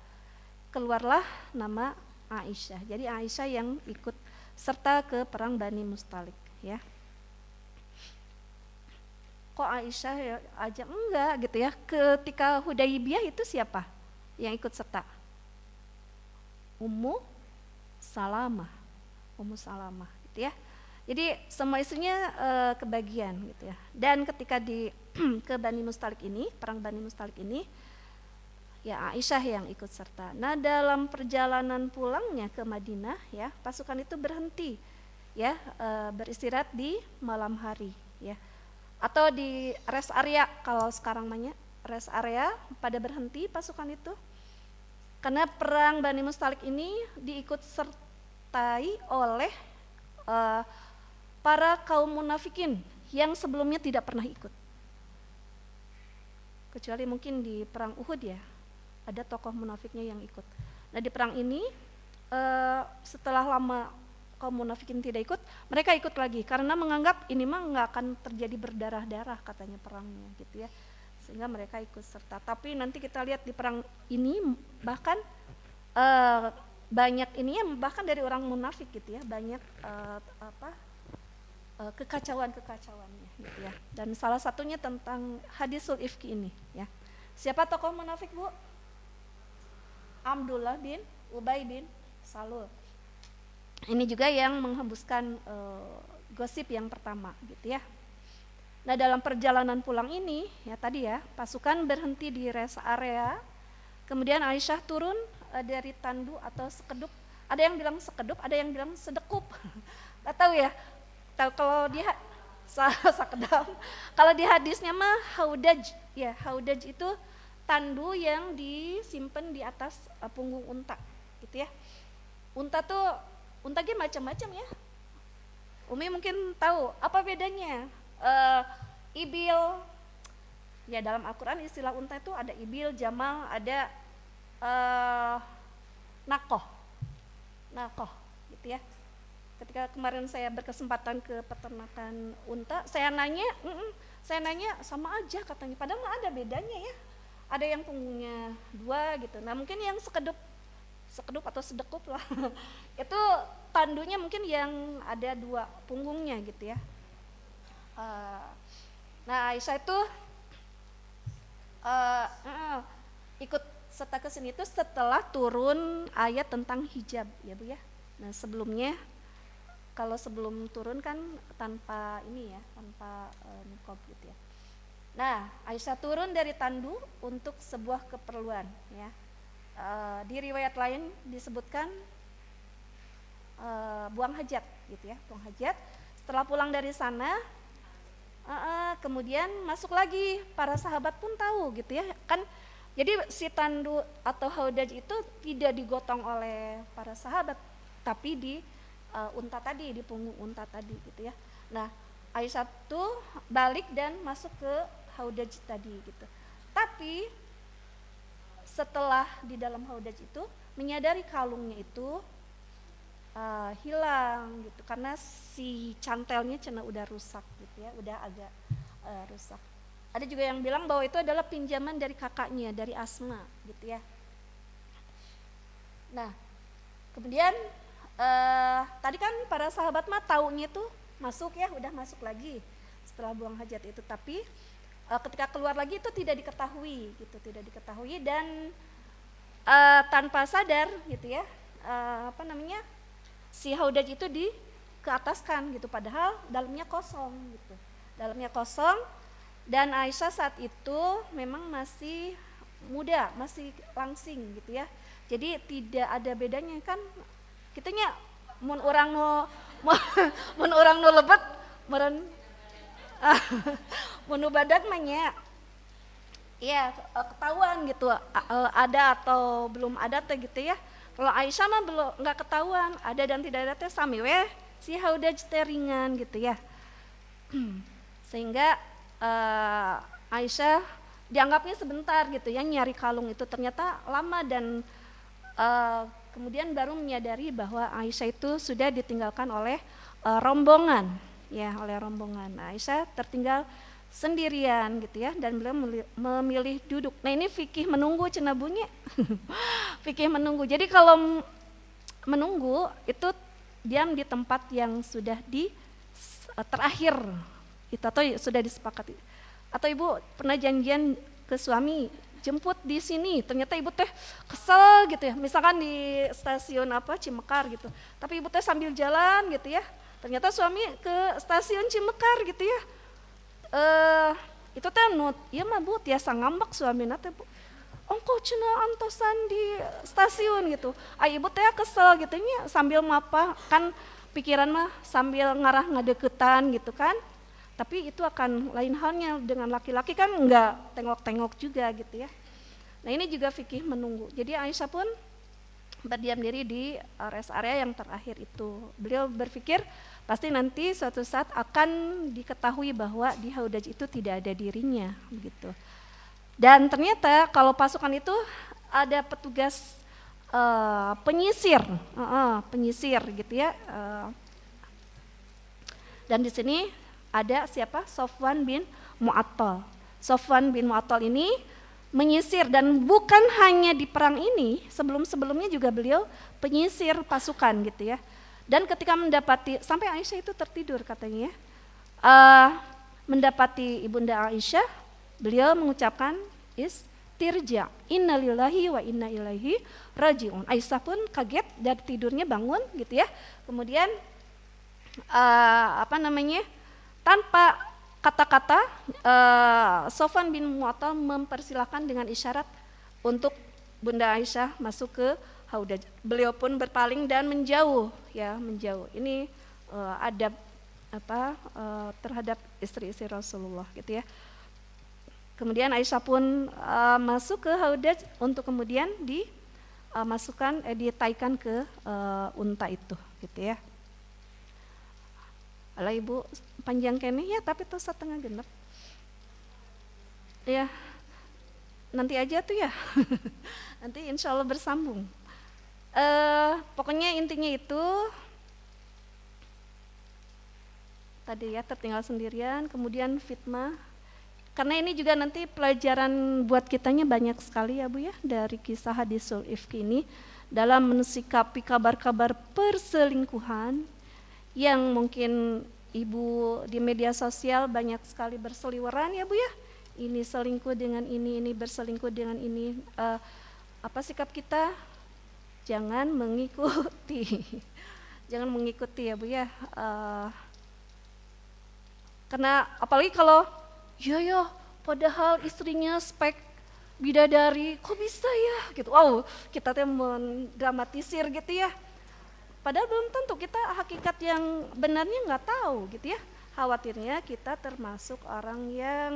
Keluarlah nama Aisyah. Jadi Aisyah yang ikut serta ke perang Bani Mustalik ya. Kok Aisyah ya aja enggak gitu ya. Ketika Hudaybiyah itu siapa yang ikut serta? Ummu Salamah gitu ya. Jadi semua istrinya kebagian gitu ya. Dan ketika ke Bani Mustalik ini, perang Bani Mustalik ini, ya Aisyah yang ikut serta. Nah, dalam perjalanan pulangnya ke Madinah ya, pasukan itu berhenti ya, beristirahat di malam hari ya. Atau di rest area kalau sekarang namanya rest area, pada berhenti pasukan itu. Karena perang Bani Mustalik ini diikut sertai oleh para kaum munafikin yang sebelumnya tidak pernah ikut. Kecuali mungkin di perang Uhud ya, ada tokoh munafiknya yang ikut. Nah, di perang ini setelah lama kaum munafikin tidak ikut, mereka ikut lagi karena menganggap ini mah nggak akan terjadi berdarah-darah katanya perangnya gitu ya, sehingga mereka ikut serta. Tapi nanti kita lihat di perang ini bahkan banyak ini ya, bahkan dari orang munafik gitu ya, banyak kekacauannya gitu ya. Dan salah satunya tentang hadisul ifki ini ya. Siapa tokoh munafik Bu? Abdullah bin Ubay bin Salul. Ini juga yang menghembuskan gosip yang pertama gitu ya. Nah, dalam perjalanan pulang ini ya tadi ya, pasukan berhenti di rest area. Kemudian Aisyah turun dari tandu atau sekedup. Ada yang bilang sekedup, ada yang bilang sedekup. Gak tahu ya. Tahu kalau dia sakedam. Kalau di hadisnya mah haudaj. Ya, haudaj itu tandu yang disimpan di atas punggung unta, gitu ya. Unta macam-macam ya. Umi mungkin tahu apa bedanya. Ibil, ya dalam Al-Quran istilah unta itu ada ibil, jamal, ada nakoh, gitu ya. Ketika kemarin saya berkesempatan ke peternakan unta, saya nanya sama aja katanya, padahal nggak ada bedanya ya. Ada yang punggungnya 2 gitu. Nah mungkin yang sekedup atau sedekup lah, itu tandunya mungkin yang ada 2 punggungnya gitu ya. Nah Aisyah itu ikut serta ke sini itu setelah turun ayat tentang hijab ya Bu ya. Nah sebelumnya kalau sebelum turun kan tanpa ini ya, tanpa niqab gitu ya. Nah Aisyah turun dari tandu untuk sebuah keperluan ya. Di riwayat lain disebutkan buang hajat gitu ya, buang hajat. Setelah pulang dari sana kemudian masuk lagi, para sahabat pun tahu gitu ya kan. Jadi si tandu atau haudaj itu tidak digotong oleh para sahabat, tapi di unta tadi, di punggung unta tadi gitu ya. Nah Aisyah tuh balik dan masuk ke haudaj tadi gitu. Tapi setelah di dalam haudaj itu menyadari kalungnya itu hilang gitu, karena si cantelnya cenah udah rusak gitu ya, udah agak rusak. Ada juga yang bilang bahwa itu adalah pinjaman dari kakaknya, dari Asma gitu ya. Nah kemudian tadi kan para sahabat mah taunya tuh masuk ya, udah masuk lagi setelah buang hajat itu, tapi ketika keluar lagi itu tidak diketahui gitu, dan tanpa sadar gitu ya, si haudaj itu ke ataskan gitu, padahal dalamnya kosong gitu. Dan Aisyah saat itu memang masih muda, masih langsing gitu ya. Jadi tidak ada bedanya kan, kitanya mun urang nu lebet meureun mun nu badag mah nya ya ketahuan gitu, ada atau belum ada teh gitu ya. Kalau Aisyah mah belum, nggak ketahuan ada dan tidak ada teh sami weh si haudaj teh ringan gitu ya. Sehingga Aisyah dianggapnya sebentar gitu ya nyari kalung itu, ternyata lama, dan kemudian baru menyadari bahwa Aisyah itu sudah ditinggalkan oleh rombongan ya, Nah, Aisyah tertinggal sendirian gitu ya, dan beliau memilih duduk. Nah ini fikih menunggu cenah bunyi. Fikih menunggu. Jadi kalau menunggu itu diam di tempat yang sudah terakhir itu, atau sudah disepakati. Atau ibu pernah janjian ke suami jemput di sini, ternyata ibu teh kesel gitu ya, misalkan di stasiun Cimekar gitu, tapi ibu teh sambil jalan gitu ya, ternyata suami ke stasiun Cimekar gitu ya. Itu teh ieu mah Bu tiasa ngambek suamina teh Bu. Ongko cenah antosan di stasiun gitu. Ibu teh kesel gitu nya, sambil mapa kan pikiran mah sambil ngarah ngadeukeutan gitu kan. Tapi itu akan lain halnya dengan laki-laki kan, enggak tengok-tengok juga gitu ya. Nah ini juga fikih menunggu. Jadi Aisyah pun berdiam diri di rest area yang terakhir itu. Beliau berpikir pasti nanti suatu saat akan diketahui bahwa di haudaj itu tidak ada dirinya begitu. Dan ternyata kalau pasukan itu ada petugas penyisir gitu ya. Dan di sini ada siapa? Sofwan bin Mu'attal. Sofwan bin Mu'attal ini menyisir, dan bukan hanya di perang ini, sebelum-sebelumnya juga beliau penyisir pasukan gitu ya. Dan ketika mendapati, sampai Aisyah itu tertidur katanya ya, mendapati ibunda Aisyah, beliau mengucapkan tirja, inna lillahi wa inna ilaihi rajiun. Aisyah pun kaget dari tidurnya, bangun gitu ya. Kemudian tanpa kata-kata Sofwan bin Mu'attal mempersilahkan dengan isyarat untuk Bunda Aisyah masuk ke haudaj. Beliau pun berpaling dan menjauh. Ini adab terhadap istri-istri Rasulullah gitu ya. Kemudian Aisyah pun masuk ke haudaj untuk kemudian ditaikan ke unta itu gitu ya. Alah ibu panjang kene ya, tapi tuh setengah genep. Ya, nanti aja tuh ya. Nanti insya Allah bersambung. Pokoknya intinya itu tadi ya, tertinggal sendirian, kemudian fitnah. Karena ini juga nanti pelajaran buat kitanya banyak sekali ya Bu ya, dari kisah hadisul ifki ini dalam mensikapi kabar-kabar perselingkuhan yang mungkin ibu di media sosial banyak sekali berseliweran ya Bu ya. Ini selingkuh dengan ini berselingkuh dengan ini. Apa sikap kita? Jangan mengikuti. Jangan mengikuti ya Bu ya. Karena apalagi kalau ya padahal istrinya spek bidadari, kok bisa ya gitu. Wow, kita tuh mendramatisir gitu ya. Padahal belum tentu, kita hakikat yang benarnya nggak tahu gitu ya. Khawatirnya kita termasuk orang yang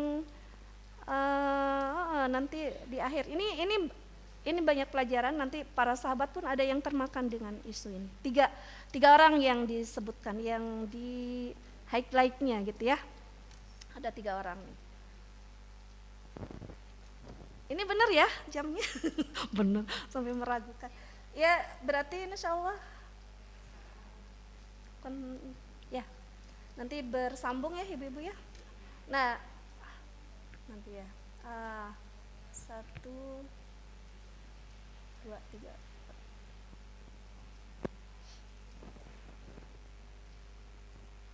nanti di akhir ini banyak pelajaran, nanti para sahabat pun ada yang termakan dengan isu ini. Tiga orang yang disebutkan, yang di highlight-nya gitu ya. Ada 3 orang. Ini benar ya jamnya? Benar, sampai meragukan. Ya berarti insya Allah ya nanti bersambung ya ibu-ibu ya. Nah nanti ya 1, 2, 3.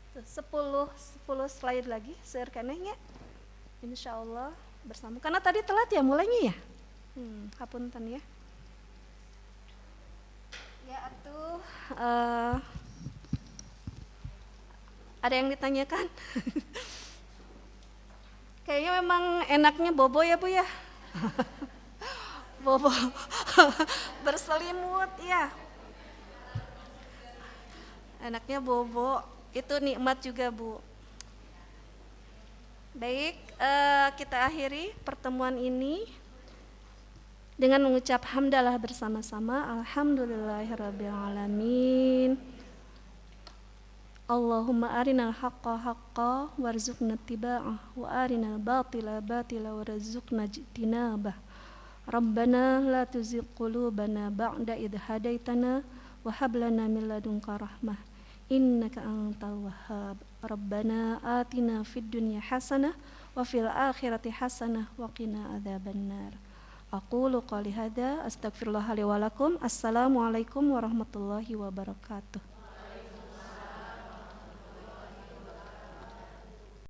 Tuh, 10 slide lagi seerkenehnya. Insya Allah bersambung. Karena tadi telat ya mulainya ya. Hapunten ya. Ya atuh. Ada yang ditanyakan? Kayaknya memang enaknya bobo ya Bu ya. Bobo berselimut ya. Enaknya bobo, itu nikmat juga Bu. Baik, kita akhiri pertemuan ini dengan mengucap hamdalah bersama-sama. Alhamdulillahirabbil alamin. Allahumma arinal haqqa haqqa warzuqna ittiba'ah wa arinal batila batila warzuqna ijtinabah. Rabbana la tuzigh qulubana ba'da idh hadaitana wa hab lana min ladunka rahmah innaka antal wahhab. Rabbana atina fid dunya hasanah wa fil akhirati hasanah wa qina adzabannar. Aqulu qouli hadza astaghfirullah li wa lakum. Assalamualaikum warahmatullahi wabarakatuh.